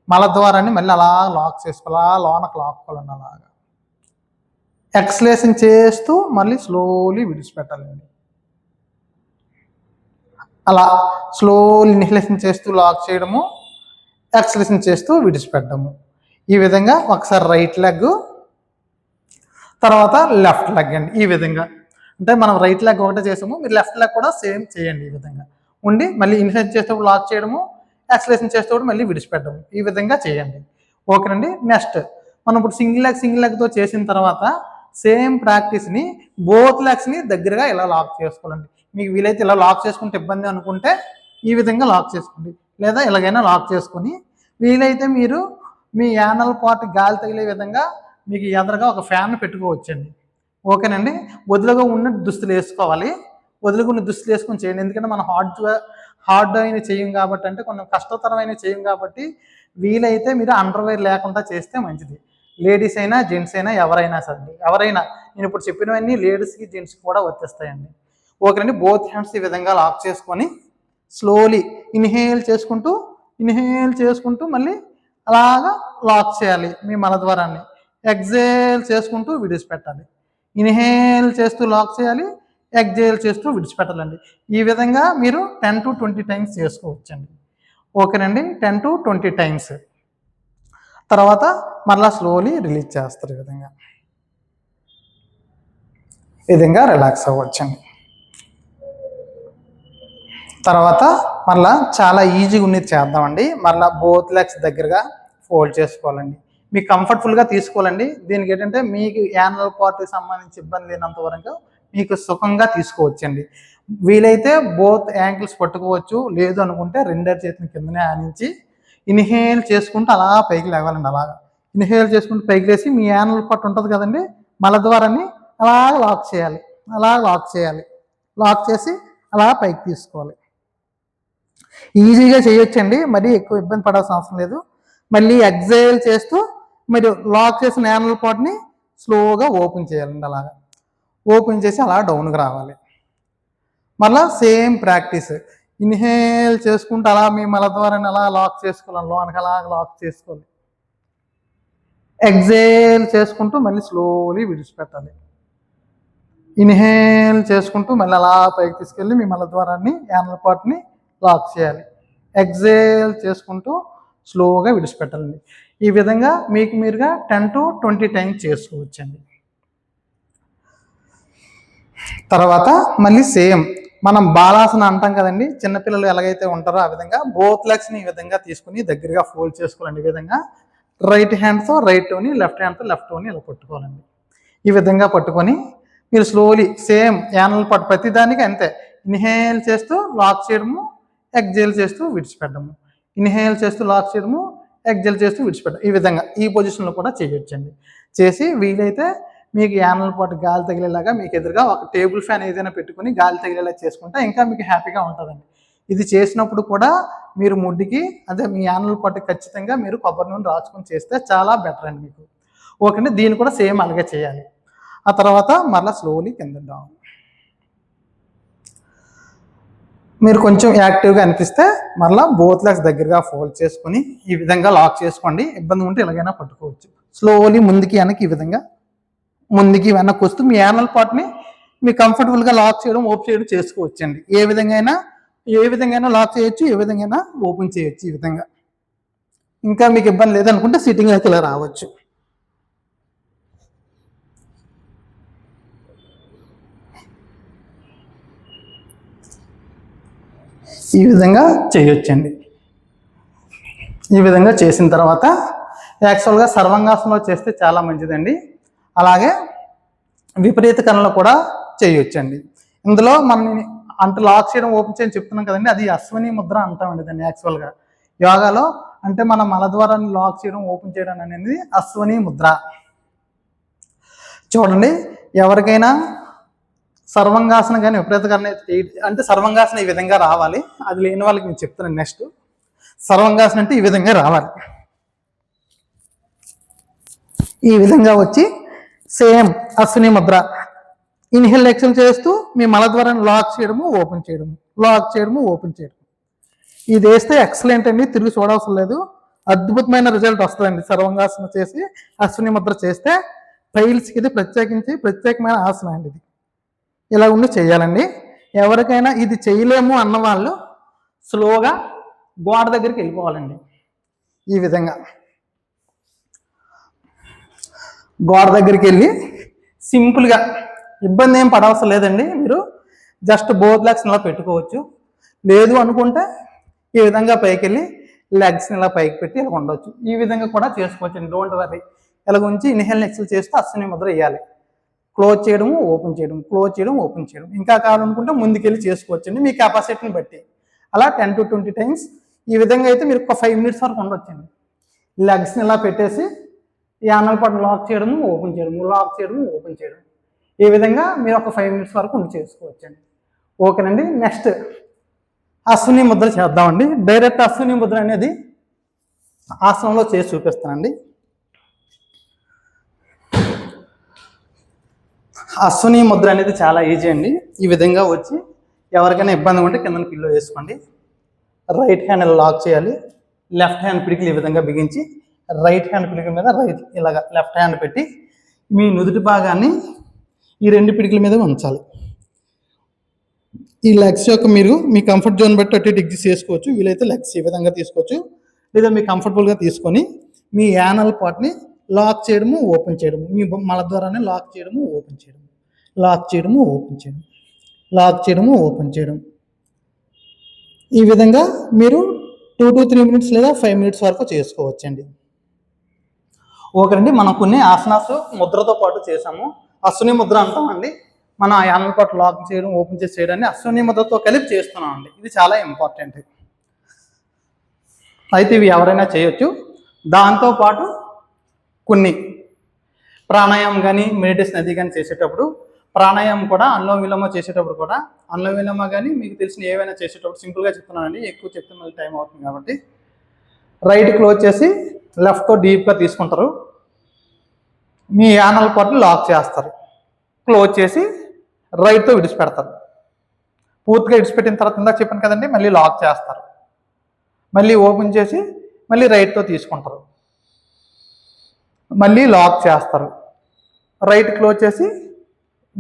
మలద్వారాన్ని మళ్ళీ అలా లాక్ చేసుకోవాలి. అలా లోనకు లాక్కోవాలండి. అలాగా ఎక్సలేషన్ చేస్తూ మళ్ళీ స్లోలీ విడిచిపెట్టాలండి. అలా స్లోలీ ఇన్హలేషన్ చేస్తూ లాక్ చేయడము, ఎక్సలేషన్ చేస్తూ విడిచిపెట్టడము. ఈ విధంగా ఒకసారి రైట్ లెగ్, తర్వాత లెఫ్ట్ లెగ్ అండి. ఈ విధంగా అంటే మనం రైట్ లెగ్ ఒకటే చేసాము, మీరు లెఫ్ట్ లెగ్ కూడా సేమ్ చేయండి. ఈ విధంగా ఉండి మళ్ళీ ఇన్హలేషన్ చేసేటప్పుడు లాక్ చేయడము, ఎక్సలేషన్ చేసేటప్పుడు మళ్ళీ విడిచిపెట్టడము. ఈ విధంగా చేయండి. ఓకేనండి. నెక్స్ట్ మనం ఇప్పుడు సింగిల్ లెగ్తో చేసిన తర్వాత సేమ్ ప్రాక్టీస్ని బోత్ లెగ్స్ని దగ్గరగా ఇలా లాక్ చేసుకోవాలండి. మీకు వీలైతే ఇలా లాక్ చేసుకుంటే ఇబ్బంది అనుకుంటే ఈ విధంగా లాక్ చేసుకోండి, లేదా ఇలాగైనా లాక్ చేసుకొని వీలైతే మీరు మీ యానల్ పార్ట్ గాలి తగిలే విధంగా మీకు ఎదురుగా ఒక ఫ్యాన్ పెట్టుకోవచ్చండి. ఓకేనండి. వదులుగా ఉన్న దుస్తులు వేసుకోవాలి. వదులుగా ఉన్న దుస్తులు వేసుకొని చేయండి. ఎందుకంటే మనం హార్డ్ అయిన చేయం కాబట్టి, అంటే కొన్ని కష్టతరమైన చేయం కాబట్టి వీలైతే మీరు అండర్వేర్ లేకుండా చేస్తే మంచిది. లేడీస్ అయినా జెంట్స్ అయినా ఎవరైనా సరే, ఎవరైనా నేను ఇప్పుడు చెప్పినవన్నీ లేడీస్కి జెంట్స్కి కూడా వర్తిస్తాయండి. ఓకేనండి. బోత్ హ్యాండ్స్ ఈ విధంగా లాక్ చేసుకొని స్లోలీ ఇన్హేల్ చేసుకుంటూ మళ్ళీ అలాగా లాక్ చేయాలి మీ మలద్వారాన్ని. ఎగ్జేల్ చేసుకుంటూ విడిచిపెట్టాలి. ఇన్హేల్ చేస్తూ లాక్ చేయాలి, ఎగ్జేల్ చేస్తూ విడిచిపెట్టాలండి. ఈ విధంగా మీరు 10 to 20 టైమ్స్ చేసుకోవచ్చండి. ఓకేనండి. 10 to 20 టైమ్స్ తర్వాత మరలా స్లోలీ రిలీజ్ చేస్తారు. ఈ విధంగా రిలాక్స్ అవ్వచ్చండి. తర్వాత మరలా చాలా ఈజీగా ఉన్నది చేద్దామండి. మరలా బోత్ లెగ్స్ దగ్గరగా ఫోల్డ్ చేసుకోవాలండి. మీకు కంఫర్టబుల్గా తీసుకోవాలండి. దీనికి ఏంటంటే మీకు యానల్ పార్ట్కి సంబంధించి ఇబ్బంది లేనంత వరకు మీకు సుఖంగా తీసుకోవచ్చండి. వీలైతే బోత్ యాంకిల్స్ పట్టుకోవచ్చు, లేదు అనుకుంటే రెండేరు చేతిని కిందనే ఆనించి ఇన్హేల్ చేసుకుంటూ అలా పైకి లేవాలండి. అలాగా ఇన్హేల్ చేసుకుంటూ పైకి లేసి మీ యానల్ పార్ట్ ఉంటుంది కదండి, మలద్వారాన్ని అలా లాక్ చేయాలి. లాక్ చేసి అలా పైకి తీసుకోవాలి. ఈజీగా చేయొచ్చండి, మరీ ఎక్కువ ఇబ్బంది పడాల్సిన అవసరం లేదు. మళ్ళీ ఎగ్జైల్ చేస్తూ మీరు లాక్ చేసిన యానల్ పార్ట్ని స్లోగా ఓపెన్ చేయాలండి. అలాగా ఓపెన్ చేసి అలా డౌన్కి రావాలి. మళ్ళీ సేమ్ ప్రాక్టీస్. ఇన్హేల్ చేసుకుంటూ అలా మీ మలద్వారాన్ని అలా లాక్ చేసుకోవాలి, లోనికి అలా లాక్ చేసుకోవాలి. ఎగ్జైల్ చేసుకుంటూ మళ్ళీ స్లోలీ విడిచిపెట్టాలి. ఇన్హేల్ చేసుకుంటూ మళ్ళీ అలా పైకి తీసుకెళ్ళి మీ మలద్వారాన్ని యానల్ పార్ట్ని లాక్ చేయాలి. ఎగ్జేల్ చేసుకుంటూ స్లోగా విడిచిపెట్టాలండి. ఈ విధంగా మీకు మీరుగా 10 to 20 టైమ్స్ చేసుకోవచ్చండి. తర్వాత మళ్ళీ సేమ్ మనం బాలాసన అంటాం కదండి, చిన్నపిల్లలు ఎలాగైతే ఉంటారో ఆ విధంగా బోత్ లెగ్స్ని ఈ విధంగా తీసుకుని దగ్గరగా ఫోల్డ్ చేసుకోవాలండి. ఈ విధంగా రైట్ హ్యాండ్తో రైట్ టోని, లెఫ్ట్ హ్యాండ్తో లెఫ్ట్ టోని ఇలా పట్టుకోవాలండి. ఈ విధంగా పట్టుకొని మీరు స్లోలీ సేమ్ యానల్ పార్ట్ ప్రతిదానికి అంతే. ఇన్హేల్ చేస్తూ లాక్ చేయడము, ఎగ్జేల్ చేస్తూ విడిచిపెట్టడము. ఇన్హేల్ చేస్తూ లాక్ చేయడము, ఎగ్జేల్ చేస్తూ విడిచిపెట్టడం. ఈ విధంగా ఈ పొజిషన్లో కూడా చేయొచ్చండి. చేసి వీలైతే మీకు యానల్ పార్ట్ గాలి తగిలేలాగా మీకు ఎదురుగా ఒక టేబుల్ ఫ్యాన్ ఏదైనా పెట్టుకుని గాలి తగిలేలా చేసుకుంటే ఇంకా మీకు హ్యాపీగా ఉంటుందండి. ఇది చేసినప్పుడు కూడా మీరు ముడ్డికి అదే మీ యానల్ పార్ట్కి ఖచ్చితంగా మీరు కొబ్బరి నూనె రాసుకొని చేస్తే చాలా బెటర్ అండి మీకు. ఓకే, దీన్ని కూడా సేమ్ అలాగే చేయాలి. ఆ తర్వాత మరలా స్లోలీ కింద డౌన్. మీరు కొంచెం యాక్టివ్గా అనిపిస్తే మరలా బోత్ లెగ్స్ దగ్గరగా ఫోల్డ్ చేసుకొని ఈ విధంగా లాక్ చేసుకోండి. ఇబ్బంది ఉంటే ఎలాగైనా పట్టుకోవచ్చు. స్లోలీ ముందుకి వెనక్కి ఈ విధంగా ముందుకి వెనక్కి వస్తూ మీ యానల్ పార్ట్ని మీ కంఫర్టబుల్గా లాక్ చేయడం, ఓపెన్ చేయడం చేసుకోవచ్చండి. ఏ విధంగా లాక్ చేయొచ్చు, ఏ విధంగా ఓపెన్ చేయొచ్చు. ఈ విధంగా ఇంకా మీకు ఇబ్బంది లేదనుకుంటే సిట్టింగ్ అయితే ఇలా రావచ్చు. ఈ విధంగా చేయొచ్చండి. ఈ విధంగా చేసిన తర్వాత యాక్చువల్గా సర్వాంగాసనంలో చేస్తే చాలా మంచిదండి. అలాగే విపరీత కణంలో కూడా చేయొచ్చండి. ఇందులో మనం అంటే లాక్ చేయడం, ఓపెన్ చేయడం చెప్తున్నాం కదండి, అది అశ్వని ముద్ర అంటామండి దాన్ని. యాక్చువల్గా యోగాలో అంటే మన మలద్వారాన్ని లాక్ చేయడం, ఓపెన్ చేయడం అనేది అశ్వని ముద్ర. చూడండి, ఎవరికైనా సర్వాంగాసనం కానీ విపరీతకరణ అంటే సర్వాంగాసనం ఈ విధంగా రావాలి. అది లేని వాళ్ళకి నేను చెప్తున్నాను. నెక్స్ట్ సర్వాంగాసనం అంటే ఈ విధంగా రావాలి. ఈ విధంగా వచ్చి same Ashwini Mudra inhale exhale చేస్తూ మీ మలద్వారాన్ని లాక్ చేయడము, ఓపెన్ చేయడము, లాక్ చేయడము, ఓపెన్ చేయడం. ఇది వేస్తే ఎక్సలెంట్ అండి, తిరిగి చూడవసరం లేదు. అద్భుతమైన రిజల్ట్ వస్తుందండి. సర్వాంగాసనం చేసి అశ్విని ముద్ర చేస్తే పైల్స్కి ఇది ప్రత్యేకమైన ఆసనం అండి. ఇది ఇలా ఉండి చేయాలండి. ఎవరికైనా ఇది చేయలేము అన్న వాళ్ళు స్లోగా గోడ దగ్గరికి వెళ్ళిపోవాలండి. ఈ విధంగా గోడ దగ్గరికి వెళ్ళి సింపుల్గా, ఇబ్బంది ఏం పడవసరం లేదండి. మీరు జస్ట్ బోత్ లెగ్స్ ఇలా పెట్టుకోవచ్చు. లేదు అనుకుంటే ఈ విధంగా పైకి వెళ్ళి లెగ్స్ని ఇలా పైకి పెట్టి ఇలా ఉండవచ్చు. ఈ విధంగా కూడా చేసుకోవచ్చు అండి. Don't worry. ఇలా ఉంచి ఇన్హేల్ ఎక్సెల్ చేస్తూ అశ్విని ముద్ర వేయాలి. క్లోజ్ చేయడము, ఓపెన్ చేయడం, క్లోజ్ చేయడం, ఓపెన్ చేయడం. ఇంకా కావాలనుకుంటే ముందుకెళ్ళి చేసుకోవచ్చండి మీ కెపాసిటీని బట్టి. అలా 10 to 20 టైమ్స్ ఈ విధంగా అయితే మీరు ఒక 5 minutes వరకు ఉండొచ్చండి. లెగ్స్ని ఇలా పెట్టేసి ఈ యానల్ పార్ట్ లాక్ చేయడము, ఓపెన్ చేయడము, లాక్ చేయడము, ఓపెన్ చేయడం. ఈ విధంగా మీరు ఒక 5 minutes వరకు ఉండి చేసుకోవచ్చండి. ఓకేనండి. నెక్స్ట్ అశ్విని ముద్ర చేద్దామండి. డైరెక్ట్ అశ్విని ముద్ర అనేది ఆసనంలో చేసి చూపిస్తానండి. అశ్విని ముద్ర అనేది చాలా ఈజీ అండి. ఈ విధంగా వచ్చి ఎవరికైనా ఇబ్బంది ఉంటే కింద పిల్లో వేసుకోండి. రైట్ హ్యాండ్ లాక్ చేయాలి. లెఫ్ట్ హ్యాండ్ పిడికిలు ఈ విధంగా బిగించి రైట్ హ్యాండ్ పిడికిల మీద ఇలాగ లెఫ్ట్ హ్యాండ్ పెట్టి మీ నుదుటి భాగాన్ని ఈ 2 పిడికిల మీద ఉంచాలి. ఈ లెగ్స్ యొక్క మీరు మీ కంఫర్ట్ జోన్ బట్టి అటు ఇటు చేసుకోవచ్చు. వీలైతే లెగ్స్ ఈ విధంగా తీసుకోవచ్చు, లేదా మీ కంఫర్టబుల్గా తీసుకొని మీ యానల్ పార్ట్ని లాక్ చేయడము, ఓపెన్ చేయడము, మీ మల ద్వారానే లాక్ చేయడము, ఓపెన్ చేయడం, లాక్ చేయడము, ఓపెన్ చేయడం, లాక్ చేయడము, ఓపెన్ చేయడం. ఈ విధంగా మీరు 2 to 3 minutes లేదా 5 minutes వరకు చేసుకోవచ్చండి. ఓకేనండి. మనం కొన్ని ఆసనాస్ ముద్రతో పాటు చేసాము. అశ్విని ముద్ర అంటామండి. మన యానల్ పార్ట్ లాక్ చేయడం, ఓపెన్ చేసి చేయడాన్ని అశ్విని ముద్రతో కలిపి చేస్తున్నాం అండి. ఇది చాలా ఇంపార్టెంట్. అయితే ఇవి ఎవరైనా చేయొచ్చు. దాంతోపాటు కొన్ని ప్రాణాయామం కానీ మెడిటేషన్ అది కానీ చేసేటప్పుడు ప్రాణాయామం కూడా విలోమ చేసేటప్పుడు కూడా విలోమ కానీ మీకు తెలిసిన ఏవైనా చేసేటప్పుడు సింపుల్గా చెప్తున్నానండి, ఎక్కువ చెప్తే మళ్ళీ టైం అవుతుంది కాబట్టి. రైట్ క్లోజ్ చేసి లెఫ్ట్తో డీప్గా తీసుకుంటారు. మీ యానల్ పార్ట్ని లాక్ చేస్తారు. క్లోజ్ చేసి రైట్తో విడిచిపెడతారు. పూర్తిగా విడిచిపెట్టిన తర్వాత ఇందాక చెప్పాను కదండి, మళ్ళీ లాక్ చేస్తారు. మళ్ళీ ఓపెన్ చేసి మళ్ళీ రైట్తో తీసుకుంటారు. మళ్ళీ లాక్ చేస్తారు. రైట్ క్లోజ్ చేసి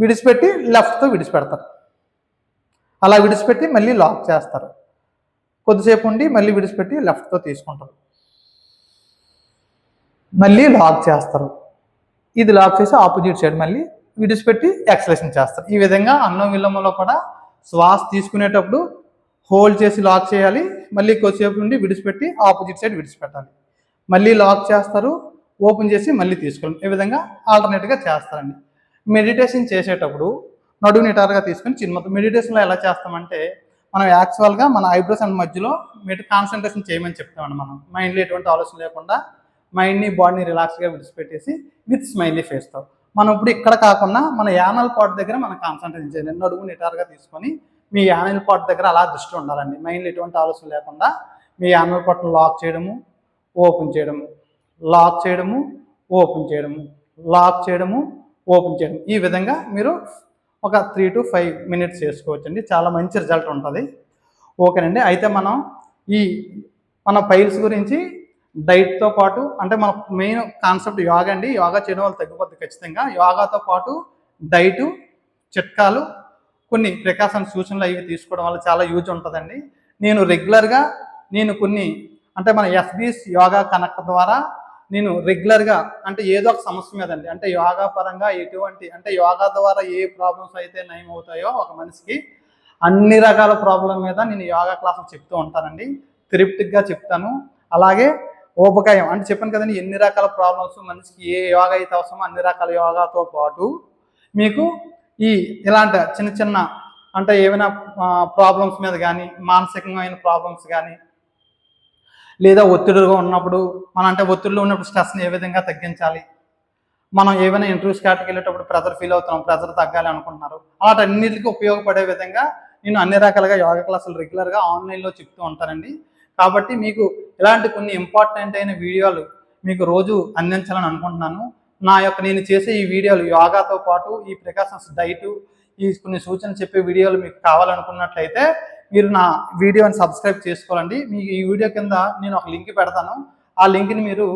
విడిచిపెట్టి లెఫ్ట్తో విడిచిపెడతారు. అలా విడిచిపెట్టి మళ్ళీ లాక్ చేస్తారు. కొద్దిసేపు ఉండి మళ్ళీ విడిచిపెట్టి లెఫ్ట్తో తీసుకుంటారు. మళ్ళీ లాక్ చేస్తారు. ఇది లాక్ చేసి ఆపోజిట్ సైడ్ మళ్ళీ విడిచిపెట్టి ఎక్సలేషన్ చేస్తారు. ఈ విధంగా విలోమంలో కూడా శ్వాస తీసుకునేటప్పుడు హోల్డ్ చేసి లాక్ చేయాలి. మళ్ళీ కొద్దిసేపు నుండి విడిచిపెట్టి ఆపోజిట్ సైడ్ విడిచిపెట్టాలి. మళ్ళీ లాక్ చేస్తారు, ఓపెన్ చేసి మళ్ళీ తీసుకోవాలి. ఈ విధంగా ఆల్టర్నేట్గా చేస్తారండి. మెడిటేషన్ చేసేటప్పుడు నడువు నిటారుగా తీసుకొని చిన్న మెడిటేషన్లో ఎలా చేస్తామంటే మనం యాక్చువల్గా మన ఐబ్రోస్ అండ్ మధ్యలో కాన్సన్ట్రేషన్ చేయమని చెప్తామండి. మనం మైండ్లో ఎటువంటి ఆలోచన లేకుండా మైండ్ని బాడీని రిలాక్స్గా విడిచిపెట్టేసి విత్ స్మైలీ ఫేస్తో మనం ఇప్పుడు ఇక్కడ కాకుండా మన యానల్ పార్ట్ దగ్గర మనం కాన్సన్ట్రేషన్ చేయాలి. నడువు నిటారుగా తీసుకొని మీ యానల్ పార్ట్ దగ్గర అలా దృష్టి ఉండాలండి. మైండ్లో ఎటువంటి ఆలోచన లేకుండా మీ యానల్ పార్ట్ను లాక్ చేయడము, ఓపెన్ చేయడము, లాక్ చేయడము, ఓపెన్ చేయడము, లాక్ చేయడము, ఓపెన్ చేయడం. ఈ విధంగా మీరు ఒక 3 to 5 minutes చేసుకోవచ్చండి. చాలా మంచి రిజల్ట్ ఉంటుంది. ఓకేనండి. అయితే మన పైల్స్ గురించి డైట్తో పాటు అంటే మన మెయిన్ కాన్సెప్ట్ యోగా అండి. యోగా చేయడం వల్ల తగ్గిపోతుంది ఖచ్చితంగా. యోగాతో పాటు డైటు, చిట్కాలు, కొన్ని ప్రికాషన్స్ సూచనలు అవి తీసుకోవడం వల్ల చాలా యూజ్ ఉంటుందండి. నేను రెగ్యులర్గా కొన్ని అంటే మన ఎస్బీఎస్ యోగా కనెక్ట్ ద్వారా నేను రెగ్యులర్గా అంటే ఏదో ఒక సమస్య మీద అండి, అంటే యోగా పరంగా అంటే యోగా ద్వారా ఏ ప్రాబ్లమ్స్ అయితే నయం అవుతాయో ఒక మనిషికి అన్ని రకాల ప్రాబ్లం మీద నేను యోగా క్లాసులు చెప్తూ ఉంటానండి. థెరపిటిక్గా చెప్తాను. అలాగే ఊబకాయం అంటే చెప్పాను కదండి, ఎన్ని రకాల ప్రాబ్లమ్స్ మనిషికి ఏ యోగా అయితే అవసరమో అన్ని రకాల యోగాతో పాటు మీకు ఇలాంటి చిన్న చిన్న అంటే ఏమైనా ప్రాబ్లమ్స్ మీద కానీ మానసికమైన ప్రాబ్లమ్స్ కానీ లేదా ఒత్తిడిగా ఉన్నప్పుడు ఒత్తిడిలో ఉన్నప్పుడు స్ట్రెస్ని ఏ విధంగా తగ్గించాలి, మనం ఏమైనా ఇంటర్వ్యూస్ క్యాటకి వెళ్ళేటప్పుడు ప్రెజర్ ఫీల్ అవుతున్నాం, ప్రెజర్ తగ్గాలి అనుకుంటున్నారు, అలాంటిన్నిటికీ ఉపయోగపడే విధంగా నేను అన్ని రకాలుగా యోగా క్లాసులు రెగ్యులర్గా ఆన్లైన్లో చెప్తూ ఉంటానండి. కాబట్టి మీకు ఇలాంటి కొన్ని ఇంపార్టెంట్ అయిన వీడియోలు మీకు రోజు అందించాలని అనుకుంటున్నాను. నేను చేసే ఈ వీడియోలు యోగాతో పాటు ఈ ప్రికాషన్స్ డైటు కొన్ని సూచనలు చెప్పే వీడియోలు మీకు కావాలనుకున్నట్లయితే మీరు నా వీడియోని సబ్స్క్రైబ్ చేసుకోవాలండి. మీకు ఈ వీడియో కింద నేను ఒక లింక్ పెడతాను. ఆ లింక్ని మీరు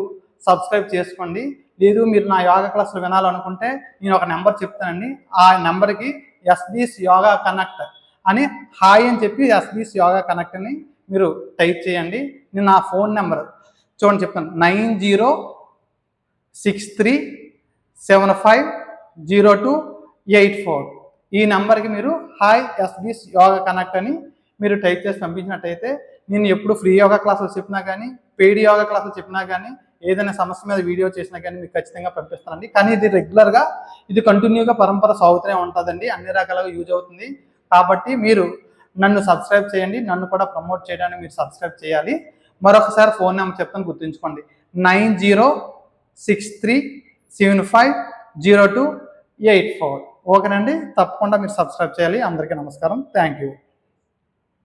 సబ్స్క్రైబ్ చేసుకోండి. లేదు మీరు నా యోగా క్లాసులు వినాలనుకుంటే నేను ఒక నెంబర్ చెప్తానండి. ఆ నెంబర్కి ఎస్బీఎస్ యోగా కనెక్ట్ అని హాయ్ అని చెప్పి ఎస్బీఎస్ యోగా కనెక్ట్ అని మీరు టైప్ చేయండి. నేను నా ఫోన్ నెంబర్ చూడండి చెప్తాను, 9063750284. ఈ నెంబర్కి మీరు హాయ్ ఎస్బీఎస్ యోగా కనెక్ట్ అని మీరు టైప్ చేసి పంపించినట్టయితే నేను ఎప్పుడు ఫ్రీ యోగా క్లాసులు చెప్పినా కానీ పెయిడ్ యోగా క్లాసులు చెప్పినా కానీ ఏదైనా సమస్య మీద వీడియో చేసినా కానీ మీకు ఖచ్చితంగా పంపిస్తానండి. కానీ ఇది రెగ్యులర్గా ఇది కంటిన్యూగా పరంపర సాగుతూనే ఉంటుందండి, అన్ని రకాలుగా యూజ్ అవుతుంది. కాబట్టి మీరు నన్ను సబ్స్క్రైబ్ చేయండి, నన్ను కూడా ప్రమోట్ చేయడానికి మీరు సబ్స్క్రైబ్ చేయాలి. మరొకసారి ఫోన్ నెంబర్ చెప్తాను, గుర్తుంచుకోండి. 9063750284. ఓకేనండి, తప్పకుండా మీరు సబ్స్క్రైబ్ చేయాలి. అందరికీ నమస్కారం. Thank you.